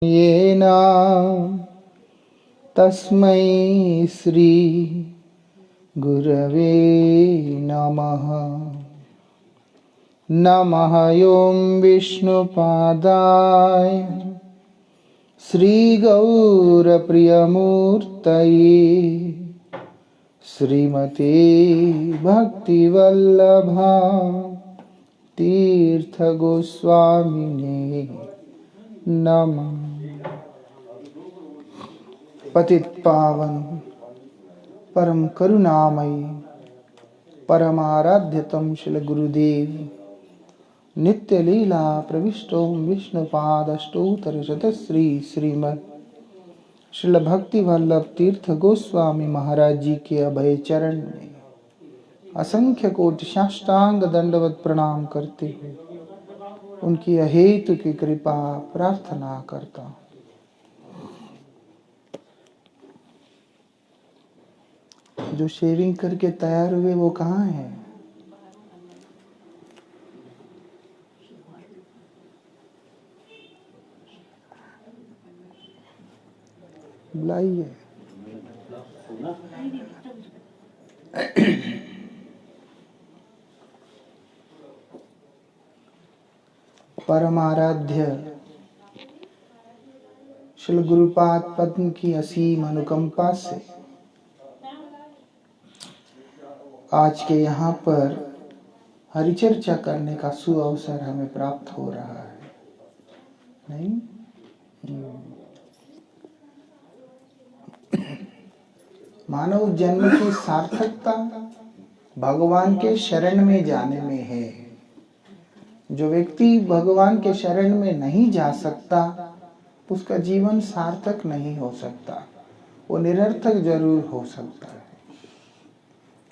येन तस्मै श्री गुरवे नमः। नमः ॐ विष्णुपादाय श्रीगौरप्रियमूर्तये श्रीमते भक्तिवल्लभा तीर्थगोस्वामिने नमः। पतित पावन परम करुणामयी परमाराध्यतम श्री गुरुदेव नित्य लीला प्रविष्टो विष्णुपादष्टोत्तरशतश्री श्रीमद् श्रील भक्ति वल्लभ तीर्थ गोस्वामी महाराज जी के अभय चरण में असंख्य कोटि साष्टांग दंडवत प्रणाम करते हुए उनकी अहेतु की कृपा प्रार्थना करता हूँ। जो शेविंग करके तैयार हुए वो कहाँ हैं? बुलाइए। परमाराध्य श्री गुरुपाद पद्म की असीम अनुकंपा से आज के यहाँ पर हरिचर्चा करने का सुअवसर हमें प्राप्त हो रहा है। नहीं? मानव जन्म की सार्थकता भगवान के शरण में जाने में है। जो व्यक्ति भगवान के शरण में नहीं जा सकता उसका जीवन सार्थक नहीं हो सकता, वो निरर्थक जरूर हो सकता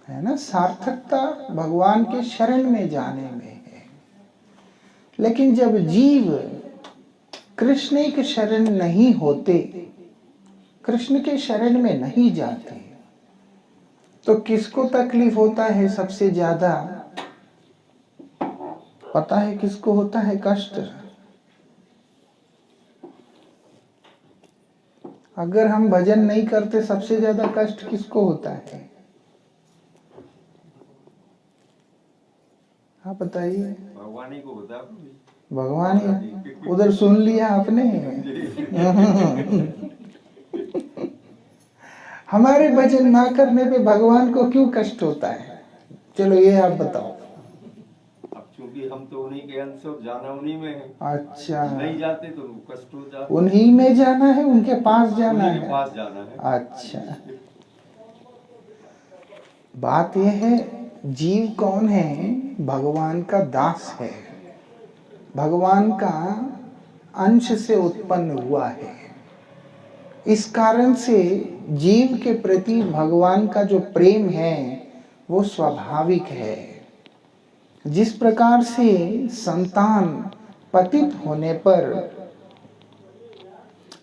है ना। सार्थकता भगवान के शरण में जाने में है। लेकिन जब जीव कृष्ण के शरण नहीं होते, कृष्ण के शरण में नहीं जाते, तो किसको तकलीफ होता है सबसे ज्यादा? पता है किसको होता है कष्ट? अगर हम भजन नहीं करते सबसे ज्यादा कष्ट किसको होता है? आप बताइए। भगवान ही को होता है। भगवान ही। उधर सुन लिया आपने। हमारे भजन ना करने पे भगवान को क्यों कष्ट होता है? चलो ये आप बताओ। अब चूंकि हम तो उन्हीं के अंश और जाना उन्हीं में है। अच्छा, नहीं जाते तो कष्ट हो जाता। उन्हीं में जाना है, उनके पास जाना है। उन्हीं के पास जाना है। अच्छा, बात यह है जीव कौन है? भगवान का दास है, भगवान का अंश से उत्पन्न हुआ है। इस कारण से जीव के प्रति भगवान का जो प्रेम है वो स्वाभाविक है। जिस प्रकार से संतान पतित होने पर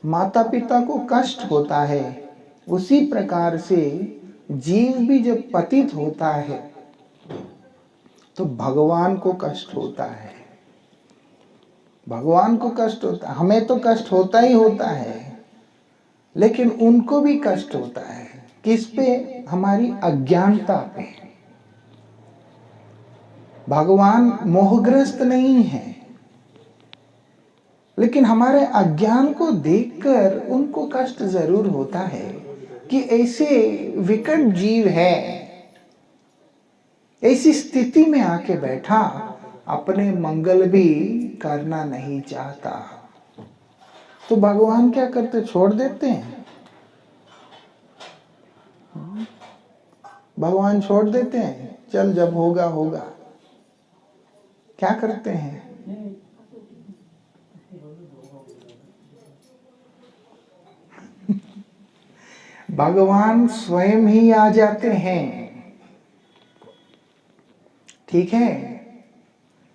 माता पिता को कष्ट होता है, उसी प्रकार से जीव भी जब पतित होता है तो भगवान को कष्ट होता है। भगवान को कष्ट होता है, हमें तो कष्ट होता ही होता है, लेकिन उनको भी कष्ट होता है। किस पे? हमारी अज्ञानता पे। भगवान मोहग्रस्त नहीं है, लेकिन हमारे अज्ञान को देखकर उनको कष्ट जरूर होता है कि ऐसे विकट जीव है, ऐसी स्थिति में आके बैठा, अपने मंगल भी करना नहीं चाहता। तो भगवान क्या करते? छोड़ देते हैं। भगवान छोड़ देते हैं, चल जब होगा होगा। क्या करते हैं? भगवान स्वयं ही आ जाते हैं। ठीक है,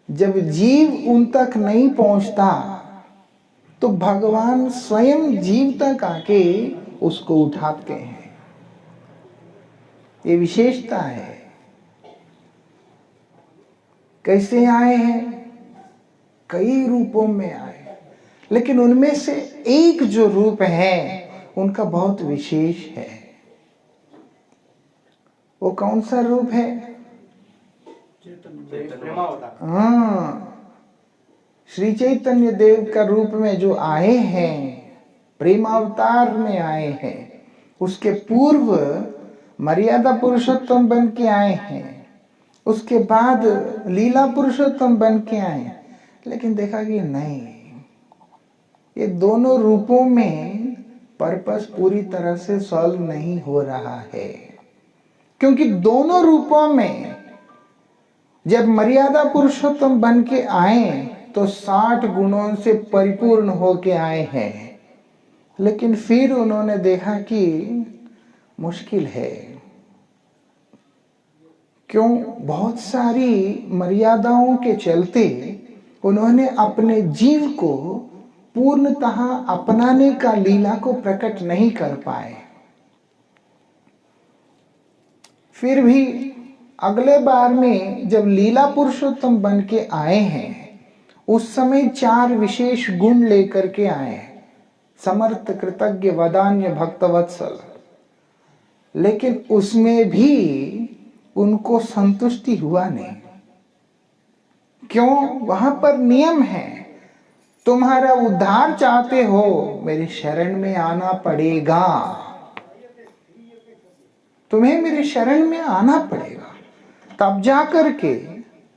जब जीव उन तक नहीं पहुंचता तो भगवान स्वयं जीव तक आके उसको उठाते हैं। ये विशेषता है। कैसे आए हैं? कई रूपों में आए, लेकिन उनमें से एक जो रूप है उनका बहुत विशेष है। वो कौन सा रूप है? हाँ, श्री चैतन्य देव का रूप में जो आए हैं, प्रेमावतार में आए हैं, उसके पूर्व मर्यादा पुरुषोत्तम बन के आए हैं, उसके बाद लीला पुरुषोत्तम बन के आए। लेकिन देखा कि नहीं, ये दोनों रूपों में पर्पस पूरी तरह से सॉल्व नहीं हो रहा है, क्योंकि दोनों रूपों में जब मर्यादा पुरुषोत्तम बन के आए तो 60 गुणों से परिपूर्ण होके आए हैं। लेकिन फिर उन्होंने देखा कि मुश्किल है। क्यों? बहुत सारी मर्यादाओं के चलते उन्होंने अपने जीव को पूर्णतः अपनाने का लीला को प्रकट नहीं कर पाए। फिर भी अगले बार में जब लीला पुरुषोत्तम बन के आए हैं, उस समय 4 विशेष गुण लेकर के आए, समर्थ, कृतज्ञ, वदान्य, भक्तवत्सल। लेकिन उसमें भी उनको संतुष्टि हुआ नहीं। क्यों? वहां पर नियम है, तुम्हारा उद्धार चाहते हो, मेरे शरण में आना पड़ेगा, तुम्हें मेरे शरण में आना पड़ेगा, तब जा करके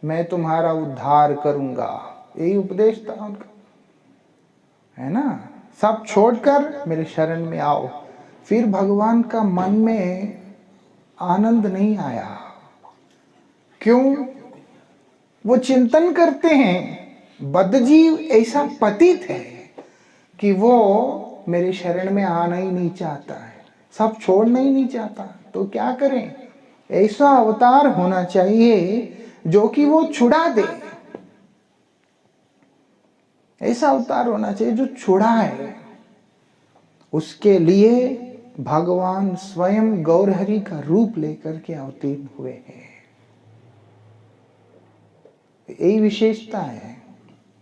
मैं तुम्हारा उद्धार करूंगा। यही उपदेश था उनका, है ना? सब छोड़कर मेरे शरण में आओ। फिर भगवान का मन में आनंद नहीं आया। क्यों? वो चिंतन करते हैं, बद्धजीव ऐसा पतित है कि वो मेरे शरण में आना ही नहीं चाहता है, सब छोड़ना ही नहीं चाहता। तो क्या करें? ऐसा अवतार होना चाहिए जो कि वो छुड़ा दे। ऐसा अवतार होना चाहिए जो छुड़ाए। उसके लिए भगवान स्वयं गौरहरि का रूप लेकर के अवतीर्ण हुए हैं। यही विशेषता है,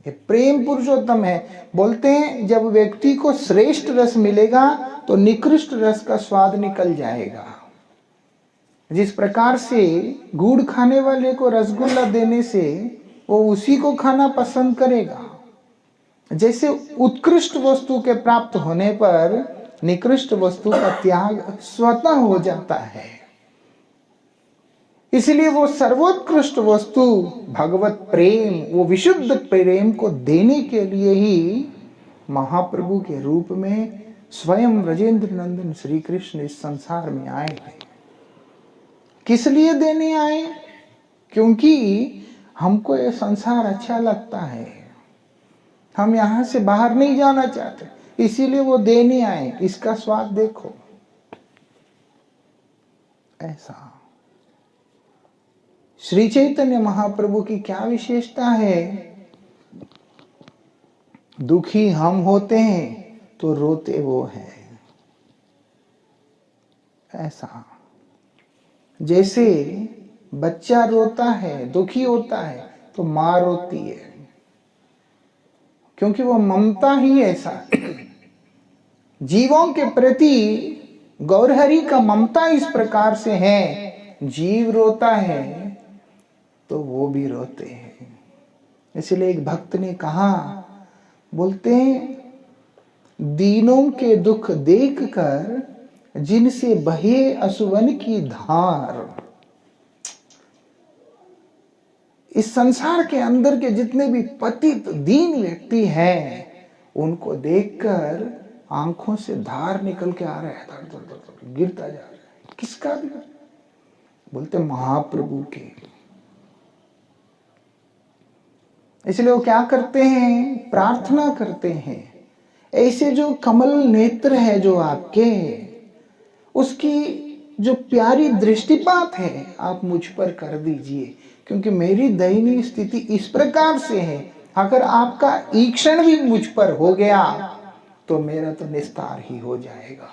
ये प्रेम पुरुषोत्तम है। बोलते हैं जब व्यक्ति को श्रेष्ठ रस मिलेगा तो निकृष्ट रस का स्वाद निकल जाएगा। जिस प्रकार से गुड़ खाने वाले को रसगुल्ला देने से वो उसी को खाना पसंद करेगा, जैसे उत्कृष्ट वस्तु के प्राप्त होने पर निकृष्ट वस्तु का त्याग स्वतः हो जाता है। इसलिए वो सर्वोत्कृष्ट वस्तु भगवत प्रेम, वो विशुद्ध प्रेम को देने के लिए ही महाप्रभु के रूप में स्वयं ब्रजेंद्र नंदन श्री कृष्ण इस संसार में आए हैं। किस लिए देने आए? क्योंकि हमको ये संसार अच्छा लगता है, हम यहां से बाहर नहीं जाना चाहते, इसीलिए वो देने आए। इसका स्वाद देखो। ऐसा श्री चैतन्य महाप्रभु की क्या विशेषता है? दुखी हम होते हैं तो रोते वो हैं। ऐसा जैसे बच्चा रोता है, दुखी होता है, तो माँ रोती है, क्योंकि वो ममता ही ऐसा जीवों के प्रति गौरहरि का ममता इस प्रकार से है, जीव रोता है तो वो भी रोते हैं। इसलिए एक भक्त ने कहा, बोलते हैं दीनों के दुख देखकर जिनसे बहे असुवन की धार। इस संसार के अंदर के जितने भी पतित दीन व्यक्ति हैं, उनको देखकर आंखों से धार निकल के आ रहा है, गिरता जा रहा है। किसका भी? बोलते महाप्रभु के। इसलिए वो क्या करते हैं? प्रार्थना करते हैं, ऐसे जो कमल नेत्र है जो आपके, उसकी जो प्यारी दृष्टिपात है आप मुझ पर कर दीजिए, क्योंकि मेरी दयनीय स्थिति इस प्रकार से है, अगर आपका ईक्षण भी मुझ पर हो गया तो मेरा तो निस्तार ही हो जाएगा।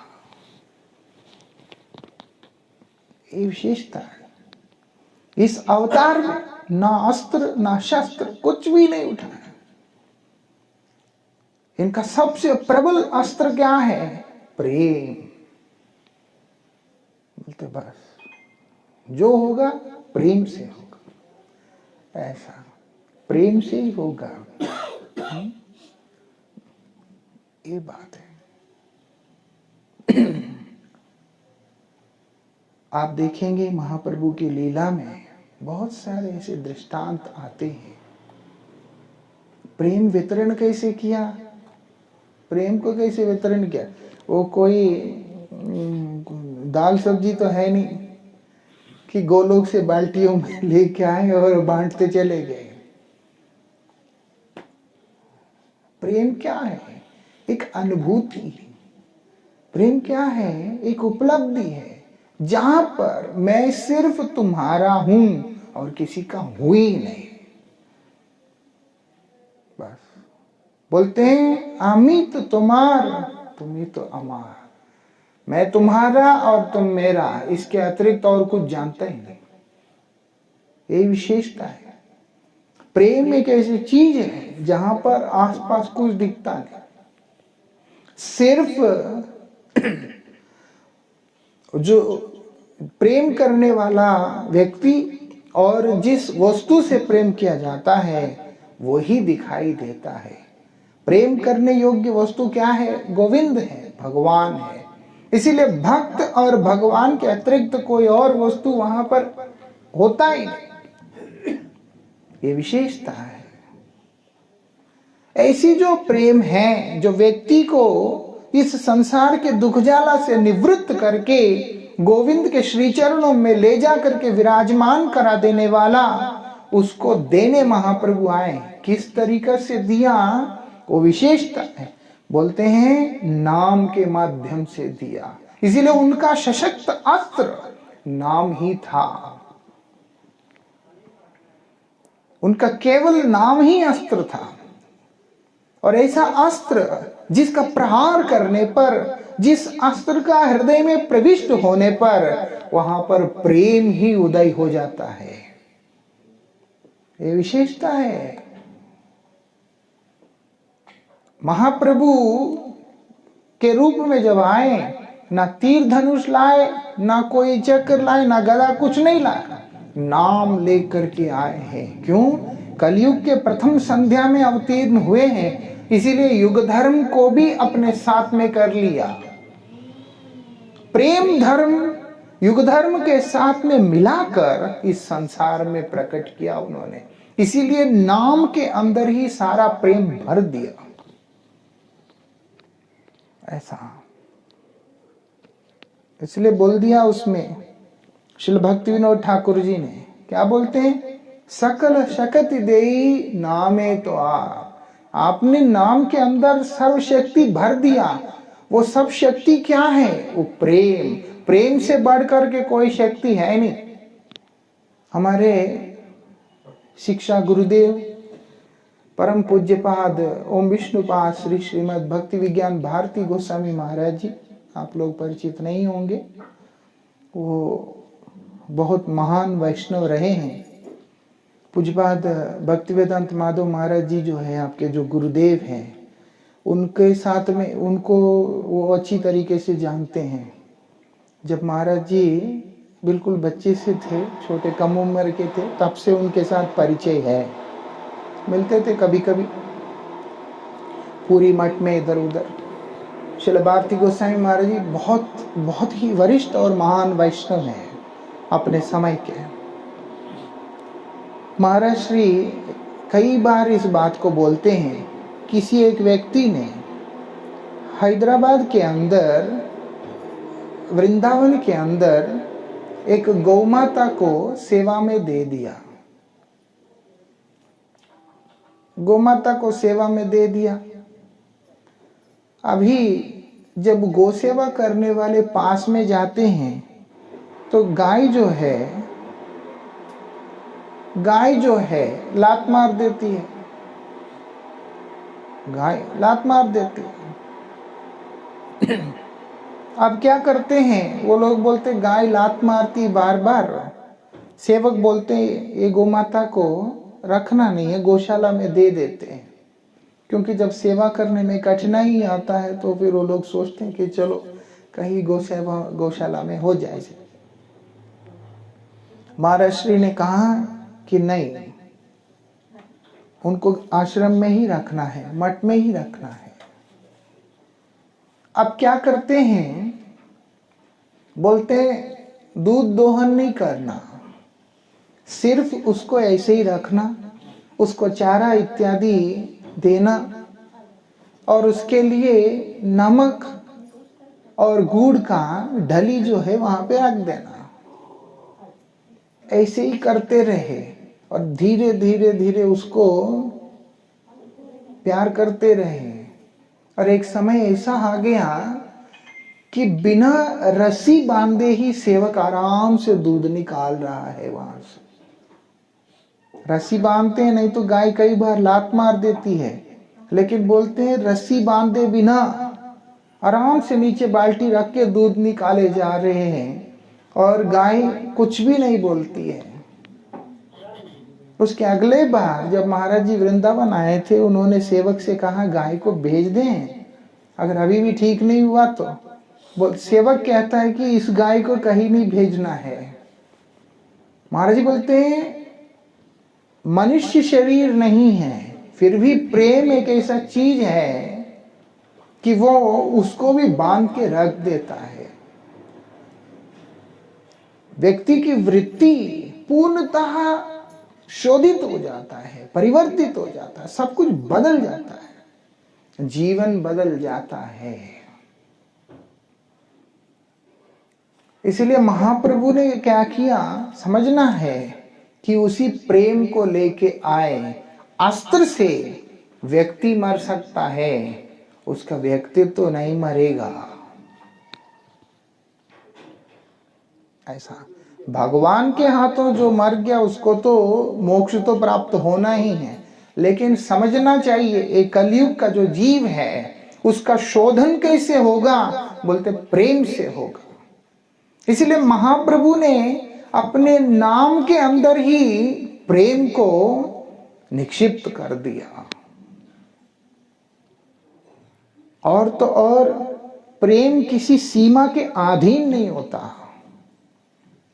ये विशेषता है इस अवतार में। ना अस्त्र ना शस्त्र, कुछ भी नहीं उठाना। इनका सबसे प्रबल अस्त्र क्या है? प्रेम। बोलते बस जो होगा प्रेम से होगा, ऐसा प्रेम से ही होगा। ये बात है। आप देखेंगे महाप्रभु की लीला में बहुत सारे ऐसे दृष्टांत आते हैं। प्रेम वितरण कैसे किया, प्रेम को कैसे वितरण किया। वो कोई दाल सब्जी तो है नहीं कि गोलोक से बाल्टियों में लेके आए और बांटते चले गए। प्रेम क्या है? एक अनुभूति। प्रेम क्या है? एक उपलब्धि है जहां पर मैं सिर्फ तुम्हारा हूं और किसी का हूं ही नहीं। बस बोलते हैं अमित तुम्हार तुम्ही तो अमार, मैं तुम्हारा और तुम मेरा, इसके अतिरिक्त और कुछ जानता ही नहीं। ये विशेषता है। प्रेम एक ऐसी चीज है जहां पर आसपास कुछ दिखता नहीं, सिर्फ जो प्रेम करने वाला व्यक्ति और जिस वस्तु से प्रेम किया जाता है वही दिखाई देता है। प्रेम करने योग्य वस्तु क्या है? गोविंद है, भगवान है। इसीलिए भक्त और भगवान के अतिरिक्त कोई और वस्तु वहां पर होता ही नहीं। ये विशेषता है। ऐसी जो प्रेम है जो व्यक्ति को इस संसार के दुखजाला से निवृत्त करके गोविंद के श्री चरणों में ले जा करके विराजमान करा देने वाला, उसको देने महाप्रभु आए। किस तरीका से दिया वो विशेषता है। बोलते हैं नाम के माध्यम से दिया। इसीलिए उनका सशक्त अस्त्र नाम ही था। उनका केवल नाम ही अस्त्र था। और ऐसा अस्त्र जिसका प्रहार करने पर, जिस अस्त्र का हृदय में प्रविष्ट होने पर वहां पर प्रेम ही उदय हो जाता है। ये विशेषता है। महाप्रभु के रूप में जब आए, ना तीर धनुष लाए, ना कोई चक्र लाए, ना गदा, कुछ नहीं लाए, नाम लेकर के आए हैं। क्यों? कलयुग के प्रथम संध्या में अवतीर्ण हुए हैं, इसीलिए युग धर्म को भी अपने साथ में कर लिया। प्रेम धर्म युग धर्म के साथ में मिलाकर इस संसार में प्रकट किया उन्होंने। इसीलिए नाम के अंदर ही सारा प्रेम भर दिया। ऐसा इसलिए बोल दिया उसमें श्रील भक्ति विनोद ठाकुर जी ने, क्या बोलते हैं? सकल शक्ति देई नामे तो आपने नाम के अंदर सर्वशक्ति भर दिया। वो सब शक्ति क्या है? वो प्रेम। प्रेम से बढ़कर के कोई शक्ति है नहीं। हमारे शिक्षा गुरुदेव परम पूज्यपाद ओम विष्णुपाद श्री श्रीमद् भक्ति विज्ञान भारती गोस्वामी महाराज जी, आप लोग परिचित नहीं होंगे। वो बहुत महान वैष्णव रहे हैं। पूज्यपाद भक्ति वेदांत माधव महाराज जी जो है आपके जो गुरुदेव हैं, उनके साथ में उनको वो अच्छी तरीके से जानते हैं। जब महाराज जी बिल्कुल बच्चे से थे, छोटे कम उम्र के थे, तब से उनके साथ परिचय है। मिलते थे कभी कभी पूरी मठ में इधर उधर। श्रील भारती गोस्वामी महाराज जी बहुत ही वरिष्ठ और महान वैष्णव हैं अपने समय के। महाराज श्री कई बार इस बात को बोलते हैं, किसी एक व्यक्ति ने हैदराबाद के अंदर, वृंदावन के अंदर एक गौमाता को सेवा में दे दिया। गौमाता को सेवा में दे दिया। अभी जब गौ सेवा करने वाले पास में जाते हैं तो गाय जो है लात मार देती है। गाय लात मार देती है। अब क्या करते हैं वो लोग? बोलते गाय लात मारती बार बार। सेवक बोलते ये गौ माता को रखना नहीं है, गौशाला में दे देते हैं। क्योंकि जब सेवा करने में कठिनाई आता है तो फिर वो लोग सोचते हैं कि चलो कहीं गौशाला में हो जाए। महाराज श्री ने कहा कि नहीं, उनको आश्रम में ही रखना है, मठ में ही रखना है। अब क्या करते हैं, बोलते हैं दूध दोहन नहीं करना, सिर्फ उसको ऐसे ही रखना, उसको चारा इत्यादि देना और उसके लिए नमक और गुड़ का ढली जो है वहां पे रख देना। ऐसे ही करते रहे और धीरे धीरे धीरे उसको प्यार करते रहे। और एक समय ऐसा आ गया कि बिना रस्सी बांधे ही सेवक आराम से दूध निकाल रहा है वहां से। रस्सी बांधते हैं, नहीं तो गाय कई बार लात मार देती है, लेकिन बोलते हैं रस्सी बांधे बिना आराम से नीचे बाल्टी रख के दूध निकाले जा रहे हैं और गाय कुछ भी नहीं बोलती है। उसके अगले बार जब महाराज जी वृंदावन आए थे, उन्होंने सेवक से कहा गाय को भेज दें, अगर अभी भी ठीक नहीं हुआ तो। सेवक कहता है कि इस गाय को कहीं नहीं भेजना है। महाराज जी बोलते हैं मनुष्य शरीर नहीं है, फिर भी प्रेम एक ऐसा चीज है कि वो उसको भी बांध के रख देता है। व्यक्ति की वृत्ति पूर्णतः शोधित हो जाता है, परिवर्तित हो जाता है, सब कुछ बदल जाता है, जीवन बदल जाता है। इसलिए महाप्रभु ने क्या किया, समझना है कि उसी प्रेम को लेके आए। अस्त्र से व्यक्ति मर सकता है, उसका व्यक्तित्व तो नहीं मरेगा। ऐसा भगवान के हाथों जो मर गया उसको तो मोक्ष तो प्राप्त होना ही है, लेकिन समझना चाहिए एक कलयुग का जो जीव है उसका शोधन कैसे होगा, बोलते प्रेम से होगा। इसलिए महाप्रभु ने अपने नाम के अंदर ही प्रेम को निक्षिप्त कर दिया। और तो और प्रेम किसी सीमा के अधीन नहीं होता,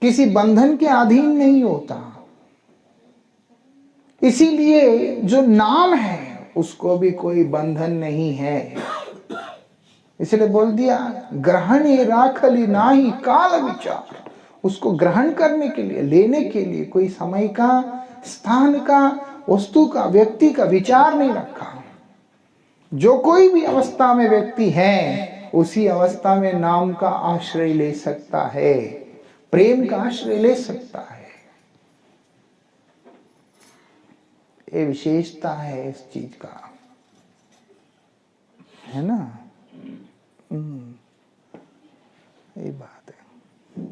किसी बंधन के अधीन नहीं होता। इसीलिए जो नाम है उसको भी कोई बंधन नहीं है। इसलिए बोल दिया ग्रहण राखली नाही काल विचार। उसको ग्रहण करने के लिए, लेने के लिए कोई समय का, स्थान का, वस्तु का, व्यक्ति का विचार नहीं रखा। जो कोई भी अवस्था में व्यक्ति है उसी अवस्था में नाम का आश्रय ले सकता है, प्रेम का आश्रय ले सकता है। ये विशेषता है इस चीज का, है ना। ये बात है।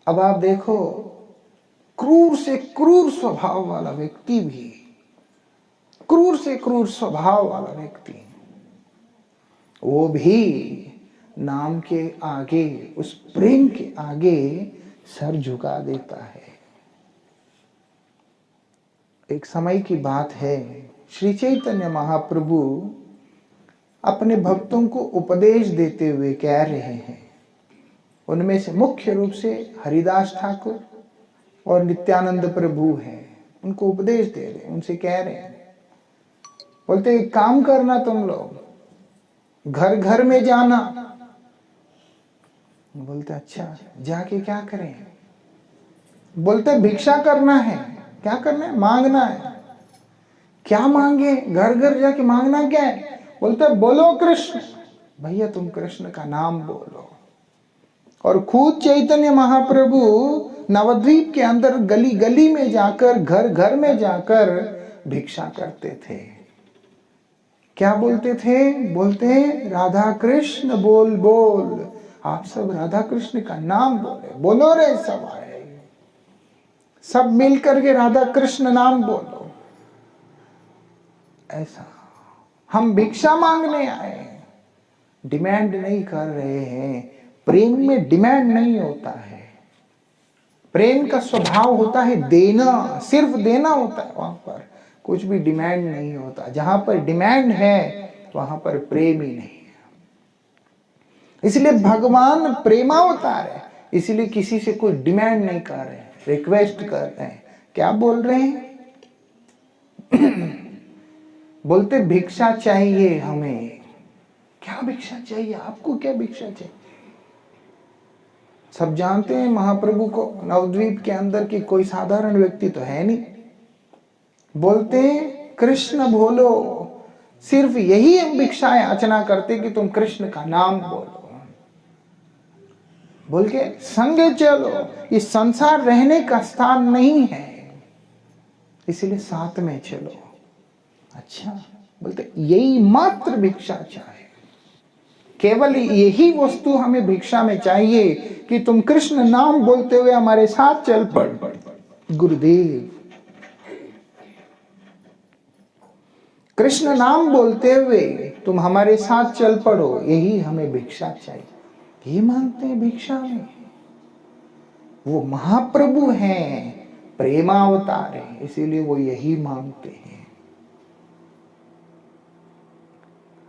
अब आप देखो क्रूर से क्रूर स्वभाव वाला व्यक्ति भी, क्रूर से क्रूर स्वभाव वाला व्यक्ति, वो भी नाम के आगे, उस प्रेम के आगे सर झुका देता है। एक समय की बात है, श्री चैतन्य महाप्रभु अपने भक्तों को उपदेश देते हुए कह रहे हैं। उनमें से मुख्य रूप से हरिदास ठाकुर और नित्यानंद प्रभु हैं। उनको उपदेश दे रहे हैं, उनसे कह रहे हैं, बोलते एक काम करना, तुम लोग घर घर में जाना। बोलते अच्छा, जाके क्या करें? बोलते भिक्षा करना है। क्या करना है? मांगना है। क्या मांगे? घर घर जाके मांगना क्या है? बोलते बोलो कृष्ण। भैया तुम कृष्ण का नाम बोलो। और खुद चैतन्य महाप्रभु नवद्वीप के अंदर गली गली में जाकर, घर घर में जाकर भिक्षा करते थे। क्या बोलते थे? बोलते राधा कृष्ण बोल बोल। आप सब राधा कृष्ण का नाम बोले, बोलो रे सब आए, सब मिलकर के राधा कृष्ण नाम बोलो। ऐसा हम भिक्षा मांगने आए, डिमांड नहीं कर रहे हैं। प्रेम में डिमांड नहीं होता है। प्रेम का स्वभाव होता है देना, सिर्फ देना होता है। वहां पर कुछ भी डिमांड नहीं होता। जहां पर डिमांड है वहां पर प्रेम ही नहीं है। इसलिए भगवान प्रेमावतार है, इसलिए किसी से कोई डिमांड नहीं कर रहे हैं, रिक्वेस्ट कर रहे हैं। क्या बोल रहे हैं? बोलते भिक्षा चाहिए हमें। क्या भिक्षा चाहिए? आपको क्या भिक्षा चाहिए? सब जानते हैं महाप्रभु को नवद्वीप के अंदर की कोई साधारण व्यक्ति तो है नहीं। बोलते हैं कृष्ण बोलो, सिर्फ यही हम भिक्षा याचना करते कि तुम कृष्ण का नाम बोलो। बोल के संगे चलो, ये संसार रहने का स्थान नहीं है, इसलिए साथ में चलो। अच्छा, बोलते यही मात्र भिक्षा चाहिए, केवल यही वस्तु हमें भिक्षा में चाहिए कि तुम कृष्ण नाम बोलते हुए हमारे साथ चल पड़। गुरुदेव, कृष्ण नाम बोलते हुए तुम हमारे साथ चल पड़ो, यही हमें भिक्षा चाहिए। ये मांगते हैं भिक्षा में। वो महाप्रभु हैं, प्रेमावतार है, इसीलिए वो यही मांगते हैं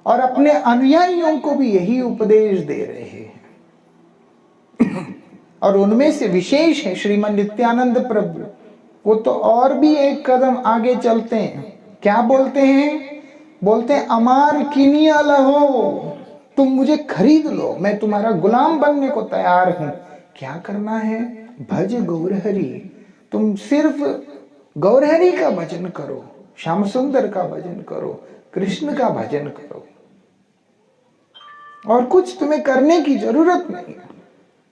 और अपने अनुयायियों को भी यही उपदेश दे रहे हैं। और उनमें से विशेष है श्रीमद नित्यानंद प्रभु। वो तो और भी एक कदम आगे चलते हैं। क्या बोलते हैं? बोलते हैं अमार किनिया लहो, तुम मुझे खरीद लो, मैं तुम्हारा गुलाम बनने को तैयार हूं। क्या करना है? भज गौरहरि, तुम सिर्फ गौरहरि का भजन करो, श्याम सुंदर का भजन करो, कृष्ण का भजन करो, और कुछ तुम्हें करने की जरूरत नहीं,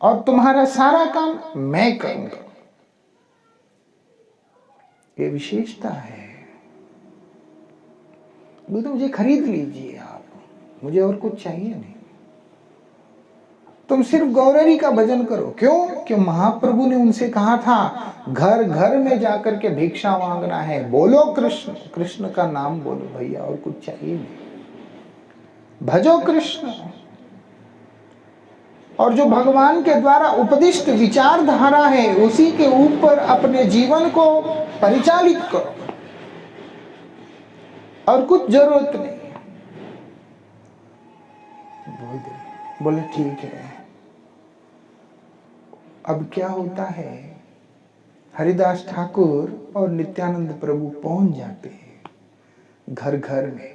और तुम्हारा सारा काम मैं करूंगा। ये विशेषता है। बोलते मुझे खरीद लीजिए आप, मुझे और कुछ चाहिए नहीं, तुम सिर्फ गौरहरि का भजन करो। क्यों? क्यों महाप्रभु ने उनसे कहा था घर घर में जाकर के भिक्षा मांगना है, बोलो कृष्ण, कृष्ण का नाम बोलो भैया, और कुछ चाहिए नहीं, भजो कृष्ण। और जो भगवान के द्वारा उपदिष्ट विचारधारा है उसी के ऊपर अपने जीवन को परिचालित करो, और कुछ जरूरत नहीं। बोले ठीक है। अब क्या होता है, हरिदास ठाकुर और नित्यानंद प्रभु पहुंच जाते हैं घर घर में।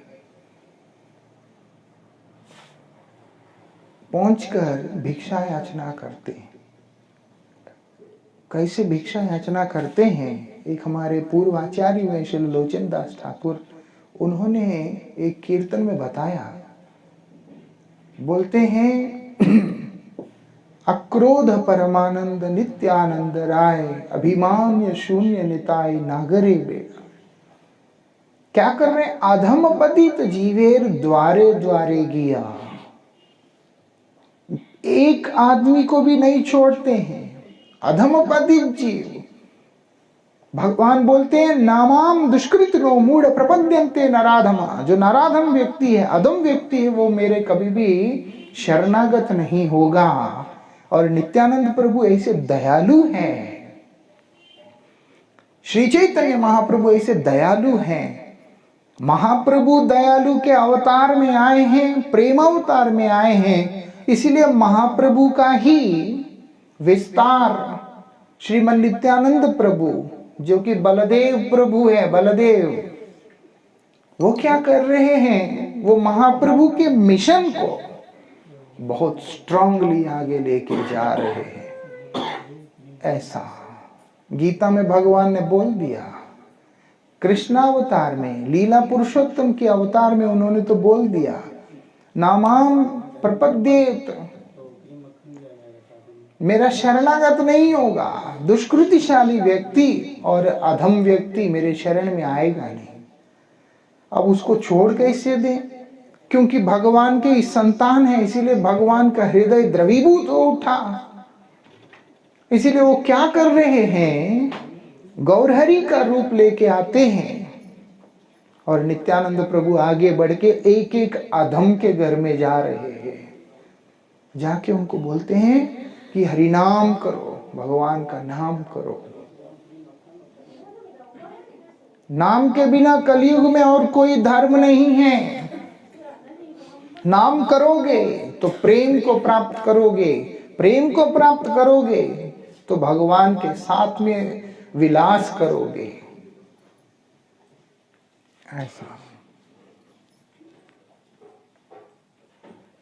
पहुंचकर भिक्षा याचना करते हैं। कैसे भिक्षा याचना करते हैं? एक हमारे पूर्व आचार्य में श्री लोचन दास ठाकुर, उन्होंने एक कीर्तन में बताया। बोलते हैं अक्रोध परमानंद नित्यानंद राय, अभिमान्य शून्य निताय नागरे बेड़ा। क्या कर रहे? अधम पतित जीवेर द्वारे द्वारे गिया। एक आदमी को भी नहीं छोड़ते हैं, अधम पतित जीव। भगवान बोलते हैं नामाम दुष्कृत नो मूढ़ प्रपद्यन्ते नराधमा। जो नराधम व्यक्ति है, अधम व्यक्ति है, वो मेरे कभी भी शरणागत नहीं होगा। और नित्यानंद प्रभु ऐसे दयालु हैं, श्री चैतन्य महाप्रभु ऐसे दयालु हैं। महाप्रभु दयालु के अवतार में आए हैं, प्रेम अवतार में आए हैं, इसलिए महाप्रभु का ही विस्तार श्रीमद नित्यानंद प्रभु, जो कि बलदेव प्रभु है, बलदेव, वो क्या कर रहे हैं? वो महाप्रभु के मिशन को बहुत स्ट्रांगली आगे लेके जा रहे हैं। ऐसा गीता में भगवान ने बोल दिया। कृष्णावतार में, लीला पुरुषोत्तम के अवतार में उन्होंने तो बोल दिया नामाम प्रपद्येत, मेरा शरणागत नहीं होगा। दुष्कृतिशाली व्यक्ति और अधम व्यक्ति मेरे शरण में आएगा नहीं। अब उसको छोड़ कैसे दें? क्योंकि भगवान के संतान है, इसीलिए भगवान का हृदय द्रवीभूत हो उठा। इसीलिए वो क्या कर रहे हैं? गौरहरि का रूप लेके आते हैं, और नित्यानंद प्रभु आगे बढ़ के एक एक अधम के घर में जा रहे हैं। जाके उनको बोलते हैं कि हरिनाम करो, भगवान का नाम करो। नाम के बिना कलयुग में और कोई धर्म नहीं है। नाम करोगे तो प्रेम को प्राप्त करोगे, प्रेम को प्राप्त करोगे तो भगवान के साथ में विलास करोगे। ऐसा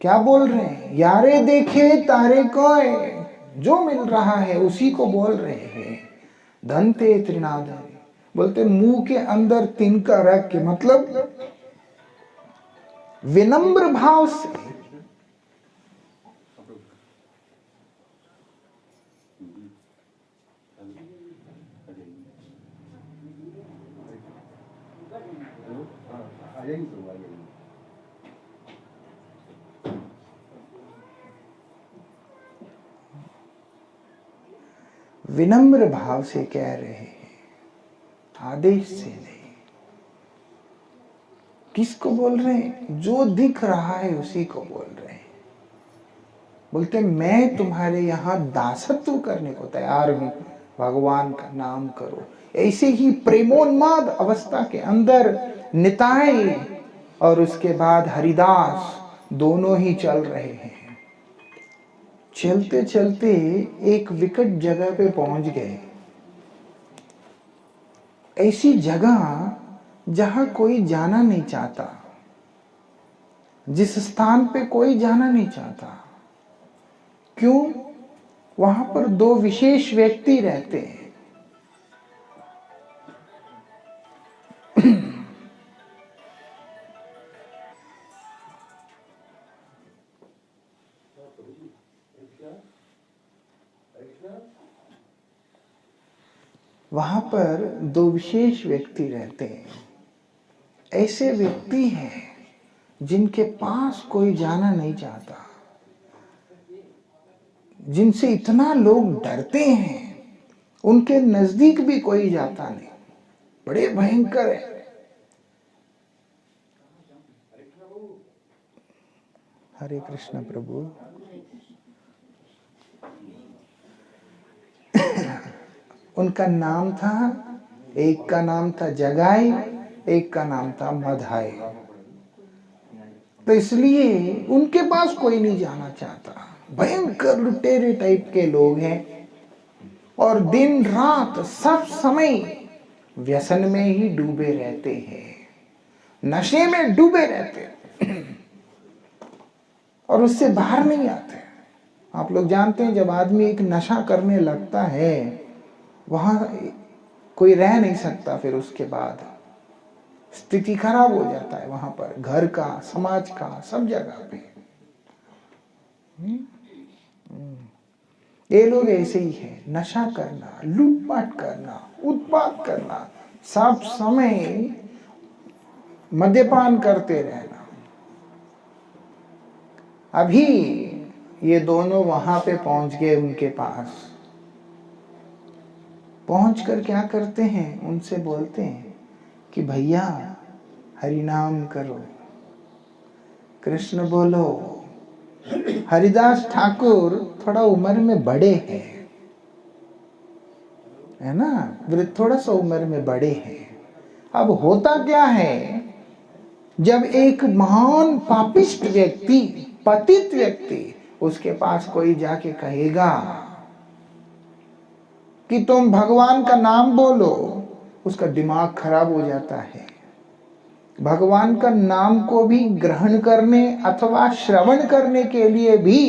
क्या बोल रहे हैं? यारे देखे तारे कोय, जो मिल रहा है उसी को बोल रहे हैं। धनते त्रिनादरे, बोलते मुंह के अंदर तिनका रख के, मतलब विनम्र भाव से। विनम्र भाव से कह रहे हैं, आदेश से नहीं। किसको बोल रहे हैं? जो दिख रहा है उसी को बोल रहे हैं। बोलते मैं तुम्हारे यहां दासत्व करने को तैयार हूं, भगवान का नाम करो। ऐसे ही प्रेमोन्माद अवस्था के अंदर निताई और उसके बाद हरिदास दोनों ही चल रहे हैं। चलते चलते एक विकट जगह पे पहुंच गए, ऐसी जगह जहां कोई जाना नहीं चाहता, जिस स्थान पे कोई जाना नहीं चाहता। क्यों? वहां पर दो विशेष व्यक्ति रहते हैं। वहां पर दो विशेष व्यक्ति रहते हैं। ऐसे व्यक्ति हैं जिनके पास कोई जाना नहीं चाहता, जिनसे इतना लोग डरते हैं, उनके नजदीक भी कोई जाता नहीं, बड़े भयंकर है। हरे कृष्ण प्रभु। उनका नाम था, एक का नाम था जगाई, एक का नाम था मधाई। तो इसलिए उनके पास कोई नहीं जाना चाहता। भयंकर लुटेरे टाइप के लोग हैं और दिन रात सब समय व्यसन में ही डूबे रहते हैं, नशे में डूबे रहते हैं और उससे बाहर नहीं आते। आप लोग जानते हैं जब आदमी एक नशा करने लगता है, वहां कोई रह नहीं सकता, फिर उसके बाद स्थिति खराब हो जाता है वहां पर, घर का, समाज का, सब जगह पे। ये लोग ऐसे ही है, नशा करना, लूटपाट करना, उत्पात करना, सब समय मद्यपान करते रहना। अभी ये दोनों वहां पे पहुंच गए, उनके पास पहुंचकर क्या करते हैं, उनसे बोलते हैं कि भैया हरि नाम करो, कृष्ण बोलो। हरिदास ठाकुर थोड़ा उम्र में बड़े हैं, है ना, थोड़ा सा उम्र में बड़े हैं। अब होता क्या है, जब एक महान पापिष्ट व्यक्ति, पतित व्यक्ति, उसके पास कोई जाके कहेगा कि तुम भगवान का नाम बोलो, उसका दिमाग खराब हो जाता है। भगवान का नाम को भी ग्रहण करने अथवा श्रवण करने के लिए भी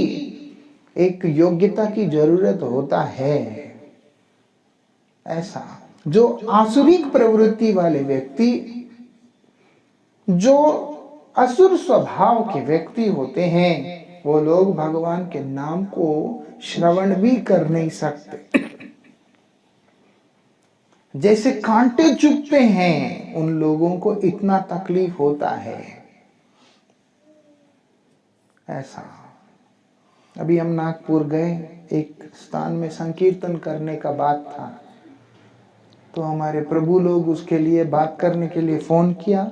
एक योग्यता की जरूरत होता है। ऐसा जो आसुरिक प्रवृत्ति वाले व्यक्ति, जो असुर स्वभाव के व्यक्ति होते हैं, वो लोग भगवान के नाम को श्रवण भी कर नहीं सकते। जैसे कांटे चुभते हैं, उन लोगों को इतना तकलीफ होता है। ऐसा अभी हम नागपुर गए, एक स्थान में संकीर्तन करने का बात था, तो हमारे प्रभु लोग उसके लिए बात करने के लिए फोन किया।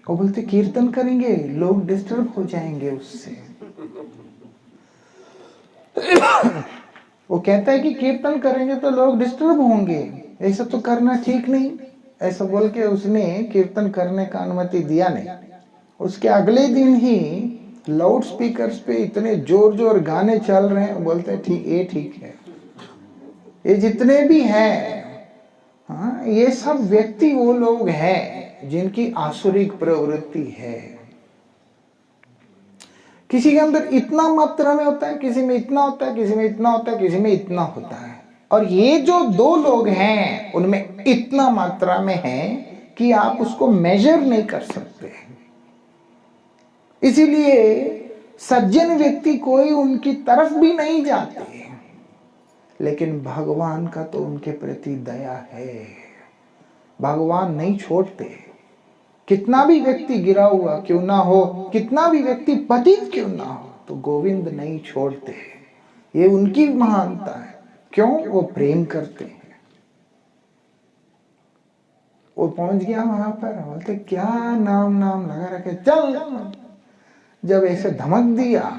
वो बोलते कीर्तन करेंगे, लोग डिस्टर्ब हो जाएंगे उससे। वो कहता है कि कीर्तन करेंगे तो लोग डिस्टर्ब होंगे, ऐसा तो करना ठीक नहीं। ऐसा बोल के उसने कीर्तन करने का अनुमति दिया नहीं। उसके अगले दिन ही लाउड स्पीकर्स पे इतने जोर जोर गाने चल रहे हैं, बोलते ठीक, ये ठीक है। ये जितने भी हैं, हाँ, ये सब व्यक्ति वो लोग हैं जिनकी आसुरिक प्रवृत्ति है। किसी के अंदर इतना मात्रा में होता है, किसी में इतना होता है, किसी में इतना होता है, किसी में इतना होता है। और ये जो दो लोग हैं उनमें इतना मात्रा में है कि आप उसको मेजर नहीं कर सकते। इसीलिए सज्जन व्यक्ति कोई उनकी तरफ भी नहीं जाते, लेकिन भगवान का तो उनके प्रति दया है। भगवान नहीं छोड़ते। कितना भी व्यक्ति गिरा हुआ क्यों ना हो, कितना भी व्यक्ति पतित क्यों ना हो, तो गोविंद नहीं छोड़ते। ये उनकी महानता है। क्यों? वो प्रेम करते हैं। वो पहुंच गया वहां पर, बोलते क्या नाम नाम लगा रखे, चल। जब ऐसे धमक दिया,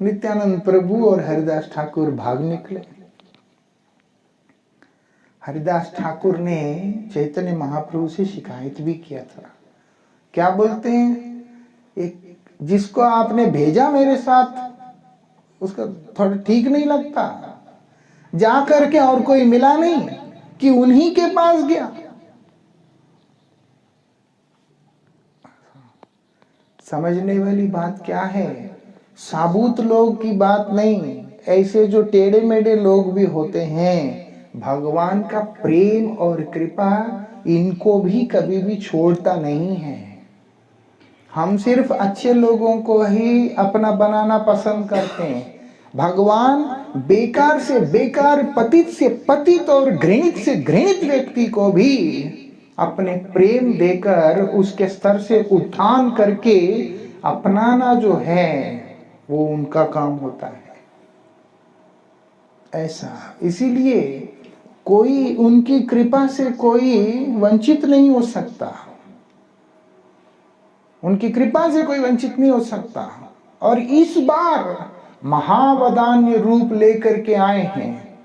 नित्यानंद प्रभु और हरिदास ठाकुर भाग निकले। हरिदास ठाकुर ने चैतन्य महाप्रभु से शिकायत भी किया था। क्या बोलते हैं, एक जिसको आपने भेजा मेरे साथ, उसका थोड़ा ठीक नहीं लगता, जा करके और कोई मिला नहीं कि उन्हीं के पास गया। समझने वाली बात क्या है, साबुत लोग की बात नहीं, ऐसे जो टेढ़े मेढ़े लोग भी होते हैं, भगवान का प्रेम और कृपा इनको भी कभी भी छोड़ता नहीं है। हम सिर्फ अच्छे लोगों को ही अपना बनाना पसंद करते हैं। भगवान बेकार से बेकार, पतित से पतित और घृणित से घृणित व्यक्ति को भी अपने प्रेम देकर उसके स्तर से उत्थान करके अपनाना जो है वो उनका काम होता है। ऐसा, इसीलिए कोई उनकी कृपा से कोई वंचित नहीं हो सकता। उनकी कृपा से कोई वंचित नहीं हो सकता। और इस बार महावदान्य रूप लेकर के आए हैं,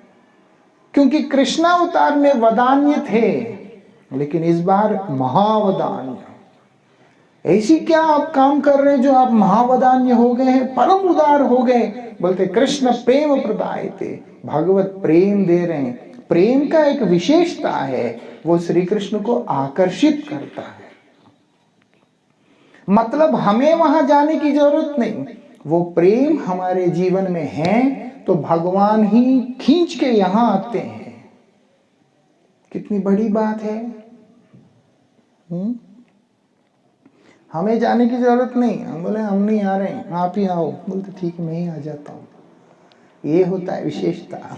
क्योंकि कृष्णावतार में वदान्य थे, लेकिन इस बार महावदान्य। ऐसी क्या आप काम कर रहे हैं जो आप महावदान्य हो गए हैं, परम उदार हो गए। बोलते कृष्ण प्रेम प्रदाय थे, भगवत प्रेम दे रहे हैं। प्रेम का एक विशेषता है, वो श्री कृष्ण को आकर्षित करता है। मतलब हमें वहां जाने की जरूरत नहीं, वो प्रेम हमारे जीवन में है तो भगवान ही खींच के यहां आते हैं। कितनी बड़ी बात है। हमें जाने की जरूरत नहीं। हम बोले हम नहीं आ रहे हैं, आप ही आओ। बोलते ठीक है, मैं ही आ जाता हूं। ये होता है विशेषता।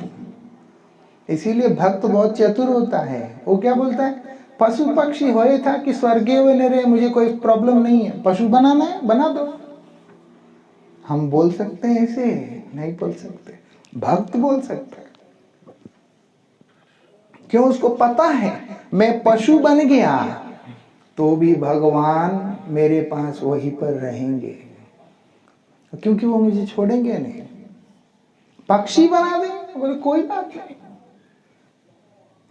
इसीलिए भक्त बहुत चतुर होता है। वो क्या बोलता है, पशु पक्षी होए था कि स्वर्गीय हुए न रहे, मुझे कोई प्रॉब्लम नहीं है, पशु बनाना है बना दो। हम बोल सकते हैं ऐसे? नहीं बोल सकते। भक्त बोल सकता है। क्यों? उसको पता है मैं पशु बन गया तो भी भगवान मेरे पास वहीं पर रहेंगे, क्योंकि वो मुझे छोड़ेंगे नहीं। पक्षी बना देंगे, बोले कोई बात नहीं।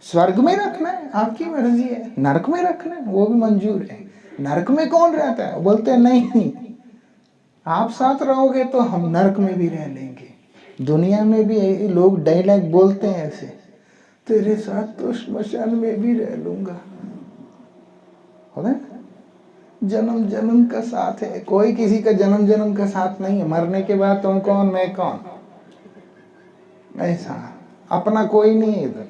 स्वर्ग में रखना है आपकी मर्जी है, नरक में रखना है वो भी मंजूर है। नरक में कौन रहता है? बोलते हैं नहीं, आप साथ रहोगे तो हम नरक में भी रह लेंगे। दुनिया में भी लोग डायलॉग बोलते हैं ऐसे, तेरे साथ तो श्मशान में भी रह लूंगा। जन्म जन्म का साथ है, कोई किसी का जन्म जन्म का साथ नहीं है। मरने के बाद तुम कौन मैं कौन, ऐसा अपना कोई नहीं है इधर।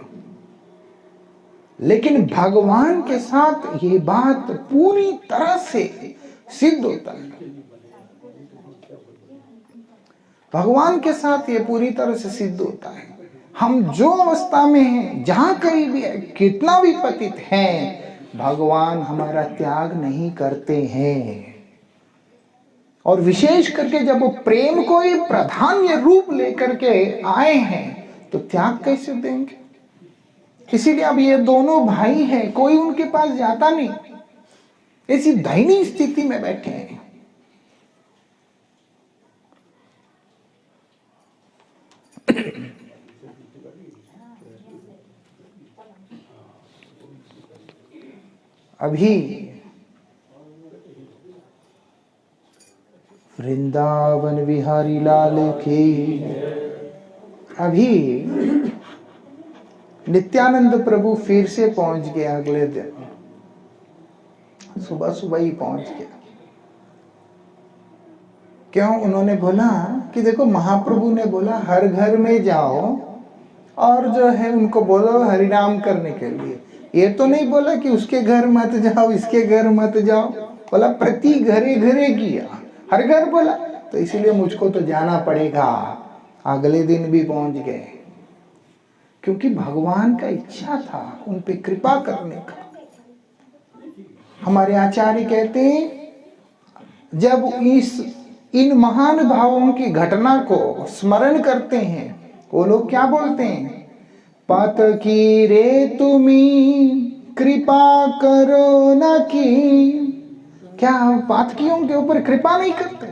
लेकिन भगवान के साथ ये बात पूरी तरह से सिद्ध होता है। भगवान के साथ ये पूरी तरह से सिद्ध होता है। हम जो अवस्था में हैं, जहां कहीं भी है, कितना भी पतित हैं, भगवान हमारा त्याग नहीं करते हैं। और विशेष करके जब वो प्रेम को ही प्राधान्य रूप लेकर के आए हैं तो त्याग कैसे देंगे? इसीलिए अब ये दोनों भाई हैं, कोई उनके पास जाता नहीं, ऐसी दयनीय स्थिति में बैठे हैं। अभी वृंदावन विहारी लाल की, अभी नित्यानंद प्रभु फिर से पहुंच गए अगले दिन, सुबह सुबह ही पहुंच गया। क्यों? उन्होंने बोला कि देखो, महाप्रभु ने बोला हर घर में जाओ और जो है उनको बोलो हरिनाम करने के लिए। ये तो नहीं बोला कि उसके घर मत जाओ, इसके घर मत जाओ, बोला प्रति घरे घरे किया, हर घर बोला। तो इसलिए मुझको तो जाना पड़ेगा। अगले दिन भी पहुंच गए, क्योंकि भगवान का इच्छा था उन पे कृपा करने का। हमारे आचार्य कहते हैं जब इन महान भावों की घटना को स्मरण करते हैं, वो लोग क्या बोलते हैं? पात की रे तुम्ही कृपा करो न की। क्या हम पातकियों के ऊपर कृपा नहीं करते?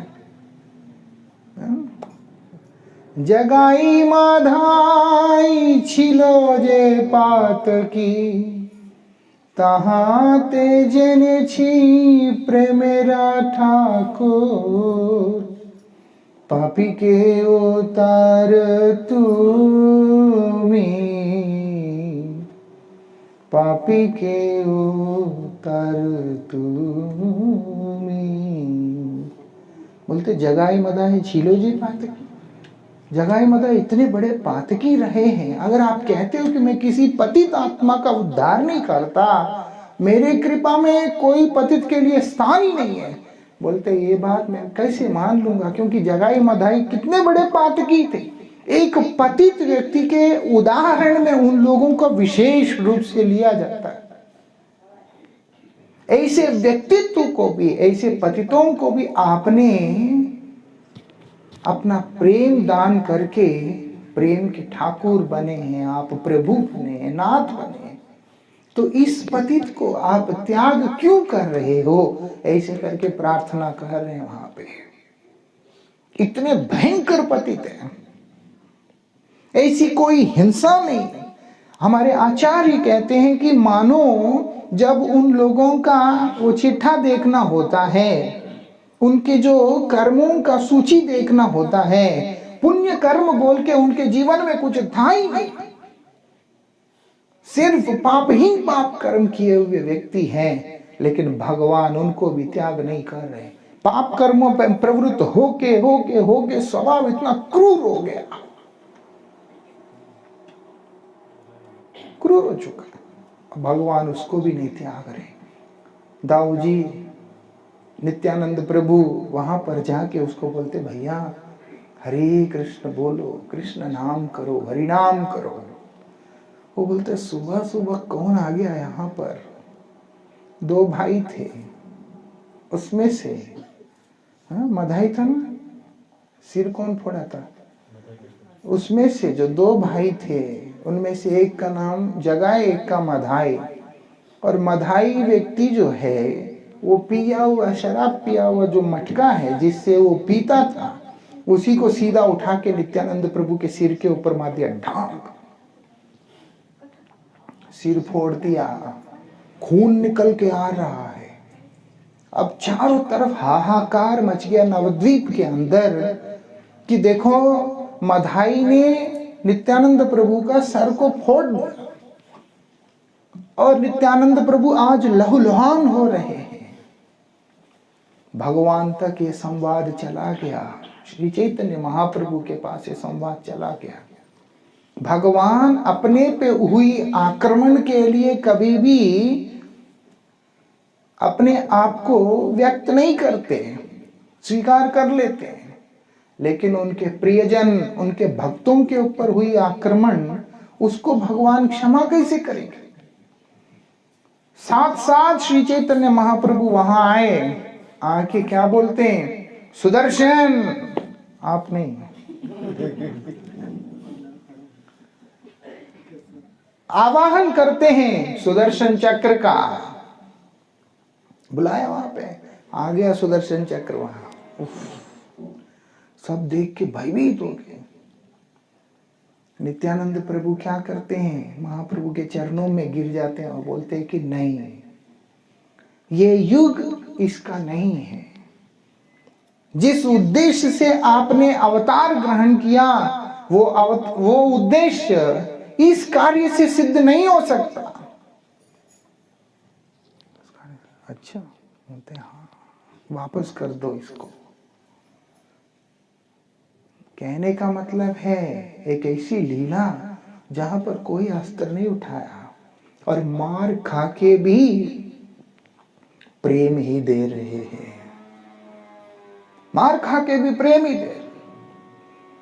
जगाई माधाई छिलो जे पातकी, তাহাতে জেনেছি প্রেমেরা ঠাকুর, পাপীকে ও তার তুমি, পাপীকে ও তার তুমি। बोलते जगाई मदाई छिलो जी पातकी। जगाई मदाई इतने बड़े पातकी रहे हैं, अगर आप कहते हो कि मैं किसी पतित आत्मा का उद्धार नहीं करता, मेरे कृपा में कोई पतित के लिए स्थान ही नहीं है, बोलते ये बात मैं कैसे मान लूंगा? क्योंकि जगाई मदाई कितने बड़े पातकी थे। एक पतित व्यक्ति के उदाहरण में उन लोगों को विशेष रूप से लिया जाता है। ऐसे व्यक्तित्व को भी, ऐसे पतितों को भी आपने अपना प्रेम दान करके प्रेम के ठाकुर बने हैं, आप प्रभु बने, नाथ बने। तो इस पतित को आप त्याग क्यों कर रहे हो? ऐसे करके प्रार्थना कर रहे हैं वहां पे। इतने भयंकर पतित है, ऐसी कोई हिंसा नहीं। हमारे आचार्य कहते हैं कि मानो जब उन लोगों का वो चिट्ठा देखना होता है, उनके जो कर्मों का सूची देखना होता है, पुण्य कर्म बोल के उनके जीवन में कुछ था ही नहीं, सिर्फ पाप ही पाप कर्म किए हुए व्यक्ति हैं। लेकिन भगवान उनको भी त्याग नहीं कर रहे। पाप कर्मों पर प्रवृत्त होके स्वभाव इतना क्रूर हो गया, क्रूर हो चुका। भगवान उसको भी नहीं त्याग रहे। दाऊ जी नित्यानंद प्रभु वहां पर जाके उसको बोलते, भैया हरे कृष्ण बोलो, कृष्ण नाम करो, हरि नाम करो। वो बोलते सुबह सुबह कौन आ गया यहाँ पर? 2 भाई थे, उसमें से मधाई था ना, सिर कौन फोड़ा था? उसमें से जो 2 भाई थे, उनमें से एक का नाम जगाए, एक का मधाई। और मधाई व्यक्ति जो है वो पिया हुआ, शराब पिया हुआ जो मटका है जिससे वो पीता था, उसी को सीधा उठा के नित्यानंद प्रभु के सिर के ऊपर मार दिया, ढांक, सिर फोड़ दिया, खून निकल के आ रहा है। अब चारों तरफ हाहाकार मच गया नवद्वीप के अंदर कि देखो मधाई ने नित्यानंद प्रभु का सर को फोड़ दिया और नित्यानंद प्रभु आज लहूलुहान हो रहे हैं। भगवान तक ये संवाद चला गया, श्री चैतन्य महाप्रभु के पास ये संवाद चला गया। भगवान अपने पे हुई आक्रमण के लिए कभी भी अपने आप को व्यक्त नहीं करते, स्वीकार कर लेते हैं, लेकिन उनके प्रियजन, उनके भक्तों के ऊपर हुई आक्रमण, उसको भगवान क्षमा कैसे करेंगे? साथ साथ श्री चैतन्य महाप्रभु वहां आए, आके क्या बोलते हैं? सुदर्शन, आप नहीं, आवाहन करते हैं सुदर्शन चक्र का। बुलाया वहां पे, आ गया सुदर्शन चक्र वहां। सब देख के भयभीत हो गए। नित्यानंद प्रभु क्या करते हैं? महाप्रभु के चरणों में गिर जाते हैं और बोलते हैं कि नहीं, ये युग इसका नहीं है। जिस उद्देश्य से आपने अवतार ग्रहण किया वो उद्देश्य इस कार्य से सिद्ध नहीं हो सकता। अच्छा बोलते हाँ, वापस कर दो इसको। कहने का मतलब है एक ऐसी लीला जहां पर कोई अस्त्र नहीं उठाया और मार खा के भी प्रेम ही दे रहे हैं। मार खा के भी प्रेम ही दे रहे।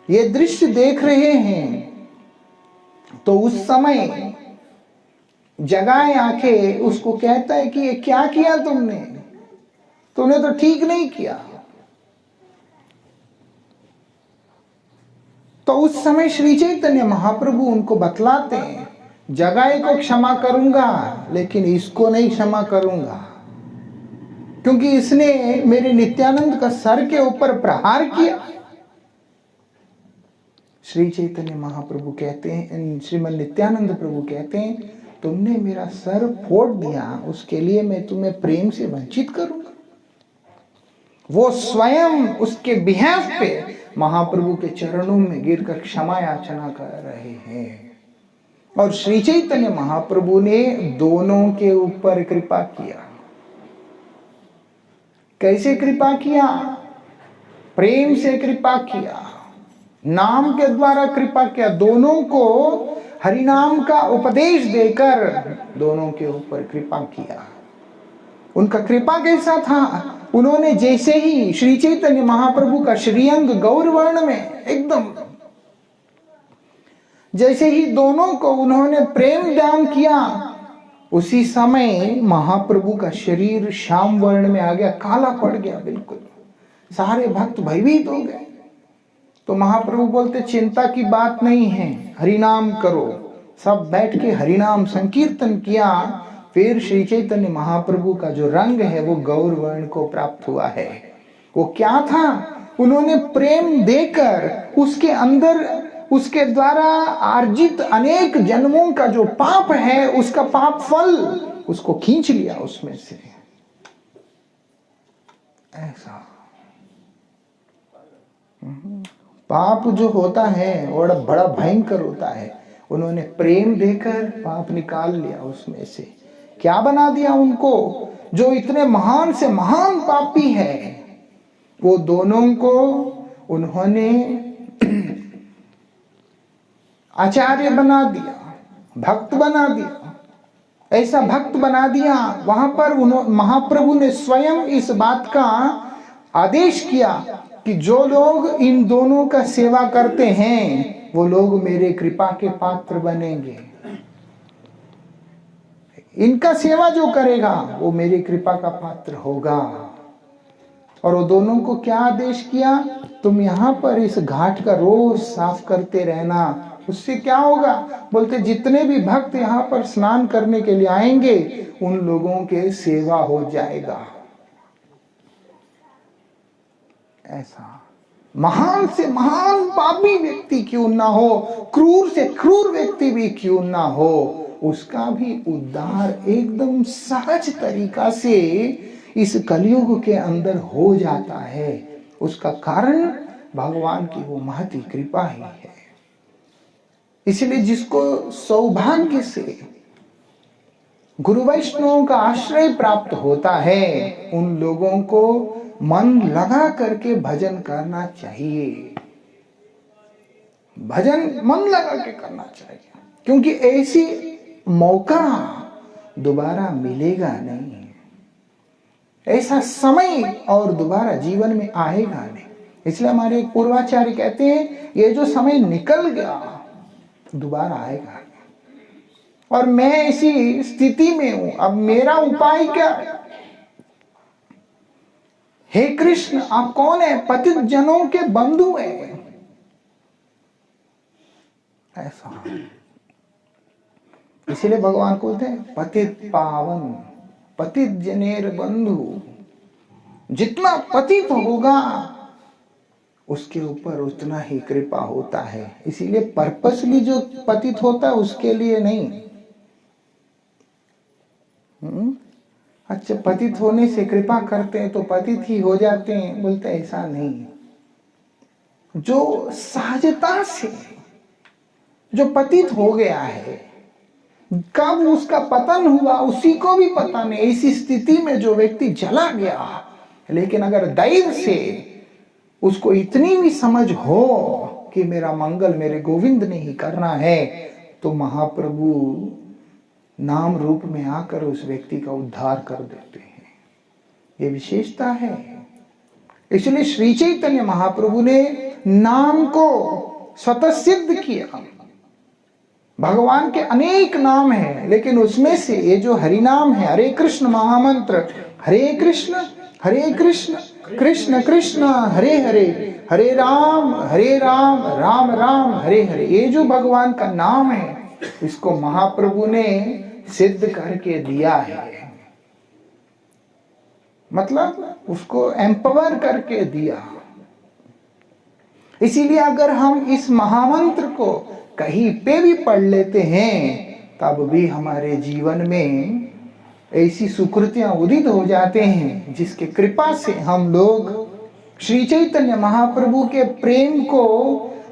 ये दृश्य देख रहे हैं तो उस समय जगाए आंखें उसको कहता है कि ये क्या किया तुमने तो ठीक नहीं किया। तो उस समय श्री चैतन्य महाप्रभु उनको बतलाते हैं, जगाए को क्षमा करूंगा लेकिन इसको नहीं क्षमा करूंगा, क्योंकि इसने मेरे नित्यानंद का सर के ऊपर प्रहार किया। श्री चैतन्य महाप्रभु कहते हैं, श्रीमद नित्यानंद प्रभु कहते हैं, तुमने मेरा सर फोड़ दिया, उसके लिए मैं तुम्हें प्रेम से वंचित करूंगा। वो स्वयं उसके बिहाफ पे महाप्रभु के चरणों में गिरकर क्षमा याचना कर रहे हैं। और श्री चैतन्य महाप्रभु ने दोनों के ऊपर कृपा किया। कैसे कृपा किया? प्रेम से कृपा किया, नाम के द्वारा कृपा किया। दोनों को हरिनाम का उपदेश देकर दोनों के ऊपर कृपा किया। उनका कृपा कैसा था? उन्होंने जैसे ही श्री चैतन्य महाप्रभु का श्रीअंग गौरवर्ण में एकदम जैसे ही दोनों को उन्होंने प्रेम दान किया, उसी समय महाप्रभु का शरीर श्याम वर्ण में आ गया, काला पड़ गया बिल्कुल। सारे भक्त भयभीत हो गए। तो महाप्रभु बोलते चिंता की बात नहीं है, हरिनाम करो। सब बैठ के हरिनाम संकीर्तन किया। फिर श्री चैतन्य महाप्रभु का जो रंग है वो गौर वर्ण को प्राप्त हुआ है। वो क्या था? उन्होंने प्रेम देकर उसके अंदर उसके द्वारा अर्जित अनेक जन्मों का जो पाप है, उसका पाप फल उसको खींच लिया उसमें से। ऐसा पाप जो होता है वो बड़ा भयंकर होता है। उन्होंने प्रेम देकर पाप निकाल लिया उसमें से। क्या बना दिया उनको? जो इतने महान से महान पापी है, वो दोनों को उन्होंने आचार्य बना दिया, भक्त बना दिया। ऐसा भक्त बना दिया, वहां पर महाप्रभु ने स्वयं इस बात का आदेश किया कि जो लोग इन दोनों का सेवा करते हैं वो लोग मेरे कृपा के पात्र बनेंगे। इनका सेवा जो करेगा वो मेरी कृपा का पात्र होगा। और वो दोनों को क्या आदेश किया? तुम यहाँ पर इस घाट का रोज साफ करते रहना। उससे क्या होगा? बोलते जितने भी भक्त यहाँ पर स्नान करने के लिए आएंगे उन लोगों के सेवा हो जाएगा। ऐसा महान से महान पापी व्यक्ति क्यों ना हो, क्रूर से क्रूर व्यक्ति भी क्यों ना हो, उसका भी उद्धार एकदम सहज तरीका से इस कलयुग के अंदर हो जाता है। उसका कारण भगवान की वो महती कृपा ही है। इसलिए जिसको सौभाग्य से गुरु वैष्णवों का आश्रय प्राप्त होता है, उन लोगों को मन लगा करके भजन करना चाहिए। भजन मन लगा के करना चाहिए, क्योंकि ऐसी मौका दोबारा मिलेगा नहीं। ऐसा समय और दोबारा जीवन में आएगा नहीं। इसलिए हमारे एक पूर्वाचार्य कहते हैं, ये जो समय निकल गया दोबारा आएगा। और मैं ऐसी स्थिति में हूं, अब मेरा उपाय क्या है? हे कृष्ण, आप कौन है? पतित जनों के बंधु हैं। ऐसा इसीलिए भगवान को बोलते हैं पतित पावन, पतित जनेर बंधु। जितना पतित होगा उसके ऊपर उतना ही कृपा होता है। इसीलिए पर्पसली जो पतित होता है उसके लिए नहीं। अच्छा, पतित होने से कृपा करते हैं तो पतित ही हो जाते हैं, बोलते ऐसा नहीं। जो सहजता से जो पतित हो गया है, कब उसका पतन हुआ उसी को भी पता नहीं। ऐसी स्थिति में जो व्यक्ति चला गया, लेकिन अगर दैव से उसको इतनी भी समझ हो कि मेरा मंगल मेरे गोविंद ने ही करना है, तो महाप्रभु नाम रूप में आकर उस व्यक्ति का उद्धार कर देते हैं। ये विशेषता है। इसलिए श्री चैतन्य महाप्रभु ने नाम को स्वतः सिद्ध किया। भगवान के अनेक नाम हैं, लेकिन उसमें से ये जो हरि नाम है, हरे कृष्ण महामंत्र, हरे कृष्ण कृष्ण कृष्ण हरे हरे, हरे राम राम राम हरे हरे, ये जो भगवान का नाम है, इसको महाप्रभु ने सिद्ध करके दिया है। मतलब उसको एम्पावर करके दिया। इसीलिए अगर हम इस महामंत्र को कहीं पे भी पढ़ लेते हैं, तब भी हमारे जीवन में ऐसी सुकृतियां उदित हो जाते हैं, जिसके कृपा से हम लोग श्री चैतन्य महाप्रभु के प्रेम को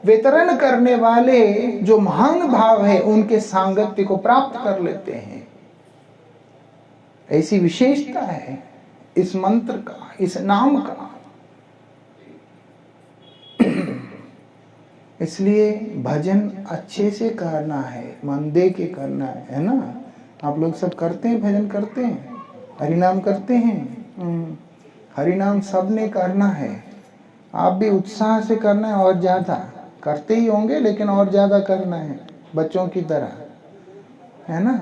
वितरण करने वाले जो महान भाव है, उनके सांगत्य को प्राप्त कर लेते हैं। ऐसी विशेषता है इस मंत्र का, इस नाम का। इसलिए भजन अच्छे से करना है, मन दे के करना है ना। आप लोग सब करते हैं, भजन करते हैं, हरिनाम करते हैं। हरिनाम सब ने करना है। आप भी उत्साह से करना है, और ज्यादा करते ही होंगे, लेकिन और ज्यादा करना है, बच्चों की तरह, है ना।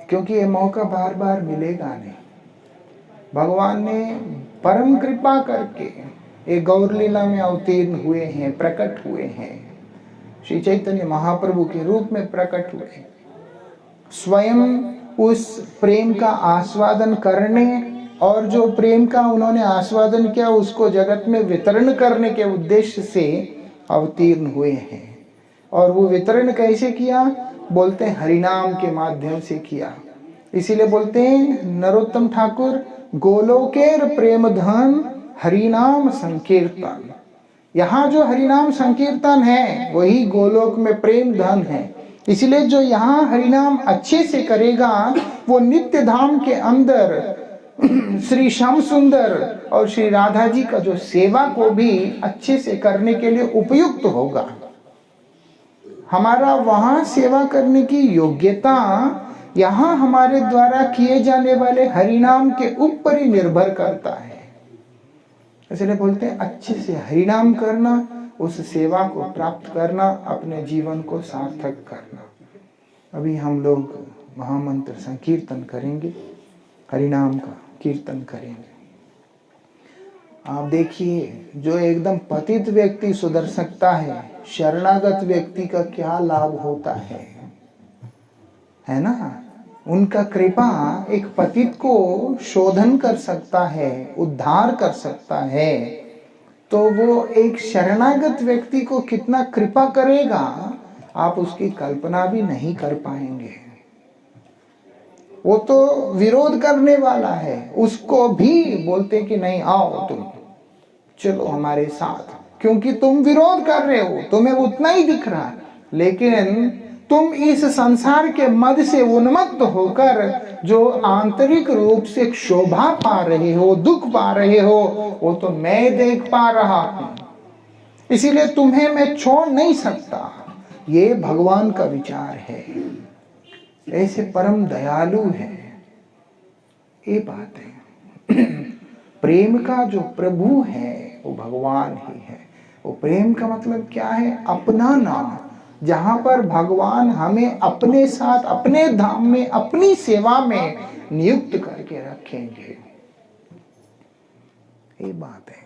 क्योंकि ये मौका बार बार मिलेगा नहीं। भगवान ने परम कृपा करके एक गौर लीला में अवतीर्ण हुए हैं, प्रकट हुए हैं, श्री चैतन्य महाप्रभु के रूप में प्रकट हुए। स्वयं उस प्रेम का आस्वादन करने, और जो प्रेम का उन्होंने आस्वादन किया उसको जगत में वितरण करने के उद्देश्य से अवतीर्ण हुए हैं। और वो वितरण कैसे किया? बोलते हैं हरिनाम के माध्यम से किया। इसीलिए बोलते हैं नरोत्तम ठाकुर, गोलोकेर प्रेम धन हरिनाम संकीर्तन। यहाँ जो हरिनाम संकीर्तन है, वही गोलोक में प्रेम धन है। इसलिए जो यहाँ हरिनाम अच्छे से करेगा, वो नित्य धाम के अंदर श्री श्याम सुंदर और श्री राधा जी का जो सेवा को भी अच्छे से करने के लिए उपयुक्त होगा। हमारा वहां सेवा करने की योग्यता यहाँ हमारे द्वारा किए जाने वाले हरिनाम के ऊपर ही निर्भर करता है। इसलिए बोलते हैं अच्छे से हरिनाम करना, उस सेवा को प्राप्त करना, अपने जीवन को सार्थक करना। अभी हम लोग महामंत्र संकीर्तन करेंगे, हरिनाम का कीर्तन करेंगे। आप देखिए, जो एकदम पतित व्यक्ति सुधर सकता है, शरणागत व्यक्ति का क्या लाभ होता है ना। उनका कृपा एक पतित को शोधन कर सकता है, उद्धार कर सकता है, तो वो एक शरणागत व्यक्ति को कितना कृपा करेगा, आप उसकी कल्पना भी नहीं कर पाएंगे। वो तो विरोध करने वाला है, उसको भी बोलते कि नहीं आओ तुम, चलो हमारे साथ, क्योंकि तुम विरोध कर रहे हो, तुम्हें उतना ही दिख रहा है, लेकिन तुम इस संसार के मद से उन्मत्त होकर जो आंतरिक रूप से शोभा पा रहे हो, दुख पा रहे हो, वो तो मैं देख पा रहा हूं। इसीलिए तुम्हें मैं छोड़ नहीं सकता। ये भगवान का विचार है, ऐसे परम दयालु है। ये बात है। प्रेम का जो प्रभु है वो भगवान ही है। वो प्रेम का मतलब क्या है? अपना नाम, जहां पर भगवान हमें अपने साथ, अपने धाम में, अपनी सेवा में नियुक्त करके रखेंगे। ये बात है।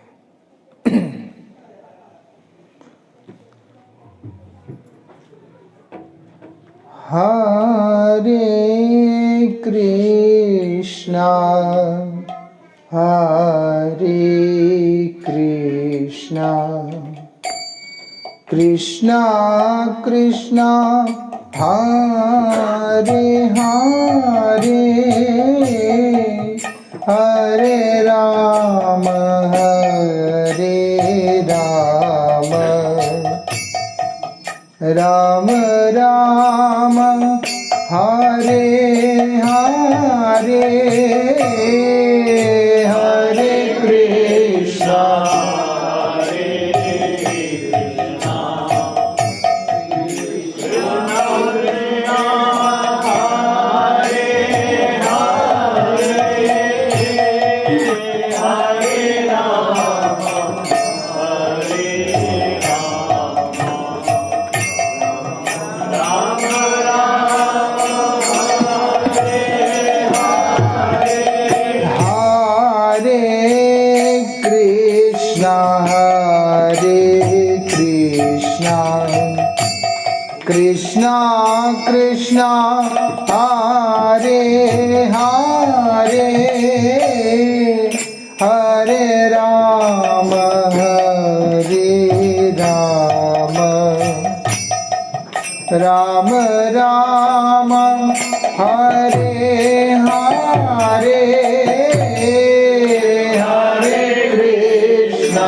हरे कृष्णा हरे कृष्णा कृष्णा कृष्णा हरे हरे हरे राम राम राम हरे हरे हरे कृष्णा कृष्णा कृष्णा हरे हरे हरे राम राम राम हरे हरे हरे कृष्णा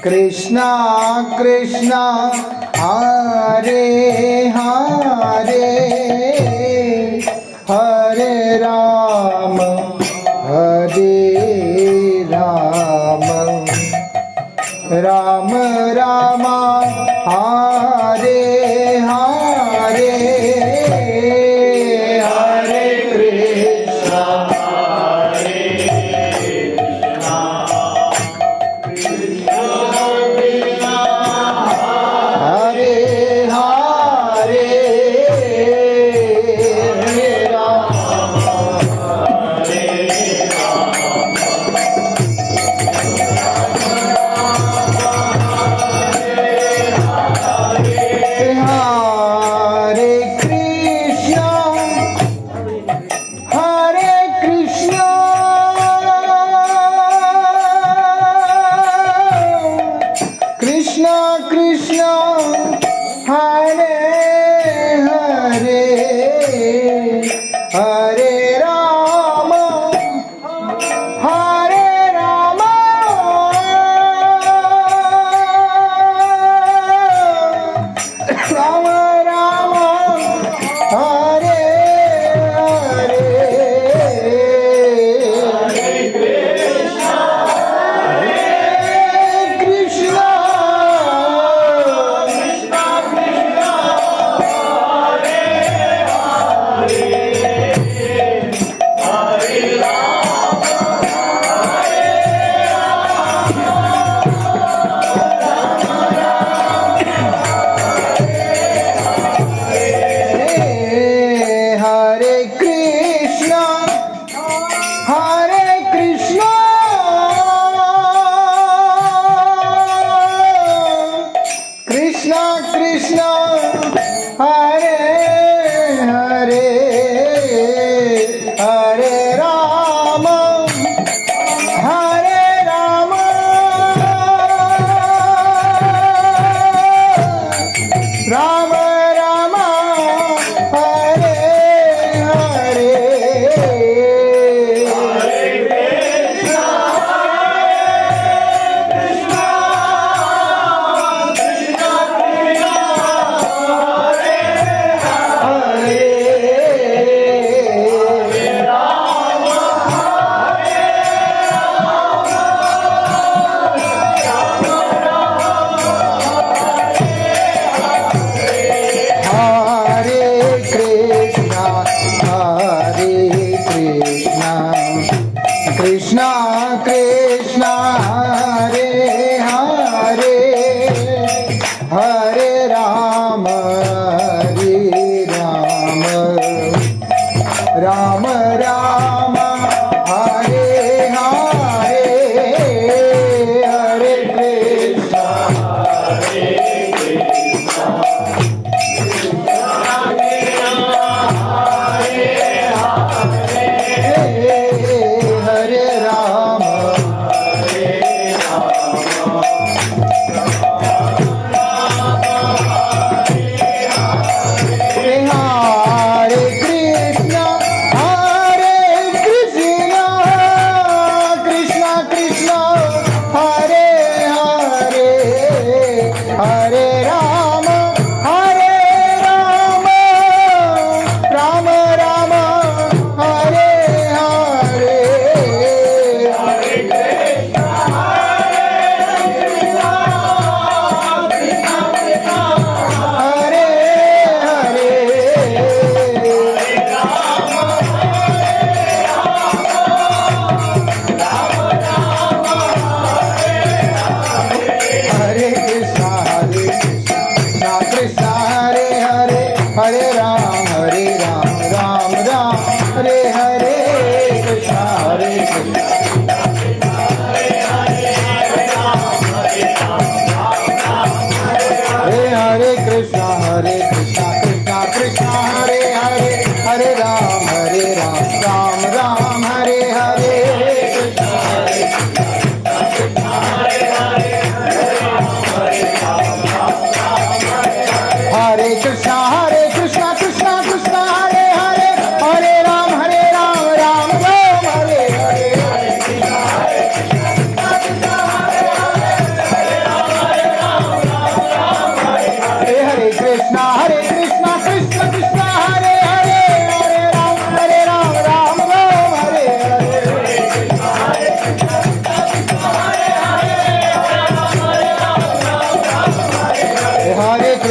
कृष्णा कृष्णा हरे हरे हरे राम राम राम हरे हरे हरे कृष्णा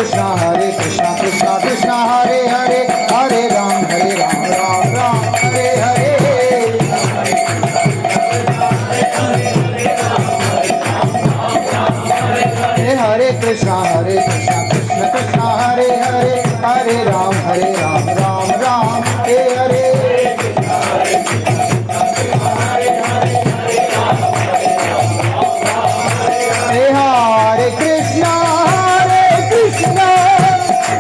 कृष्णा कृष्णा हरे हरे, हरे राम राम राम हरे हरे। हरे कृष्णा कृष्ण कृष्णा हरे हरे, हरे राम राम राम हरे हरे। हरे कृष्णा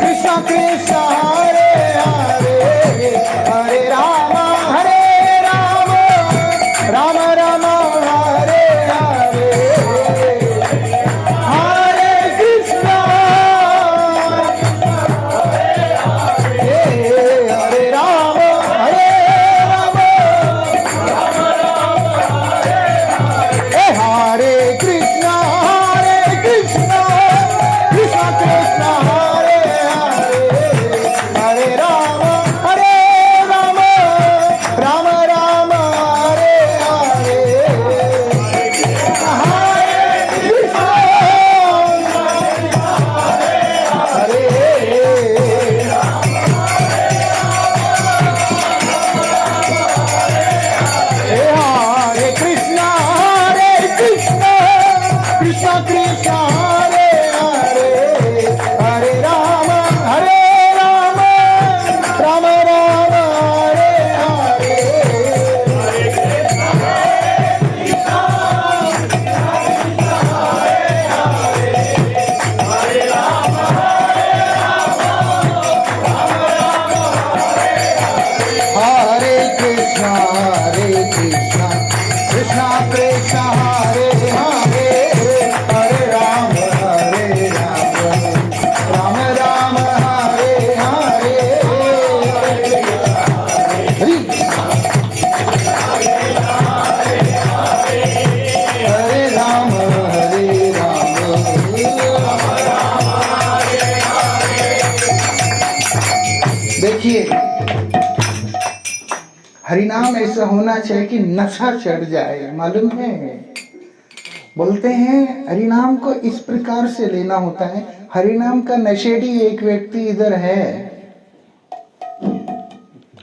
कृष्णा कृष्णा हरे हरे, हरे राम राम राम हरे हरे। हरे कृष्णा हरे राम हरे कृष्णा कृष्णा कृष्णा हरे हरे, हरे राम राम राम हरे हरे। हरे कृष्णा कृष्णा कृष्णा हरे हरे, हरे राम राम राम हरे हरे। हरे कृष्णा कृष्णा कृष्णा हरे हरे, हरे राम राम राम हरे हरे। हरे राम देखिए, हरिनाम ऐसा होना चाहिए कि नशा चढ़ जाए। मालूम है, बोलते हैं हरिनाम को इस प्रकार से लेना होता है। हरिनाम का नशेड़ी एक व्यक्ति इधर है,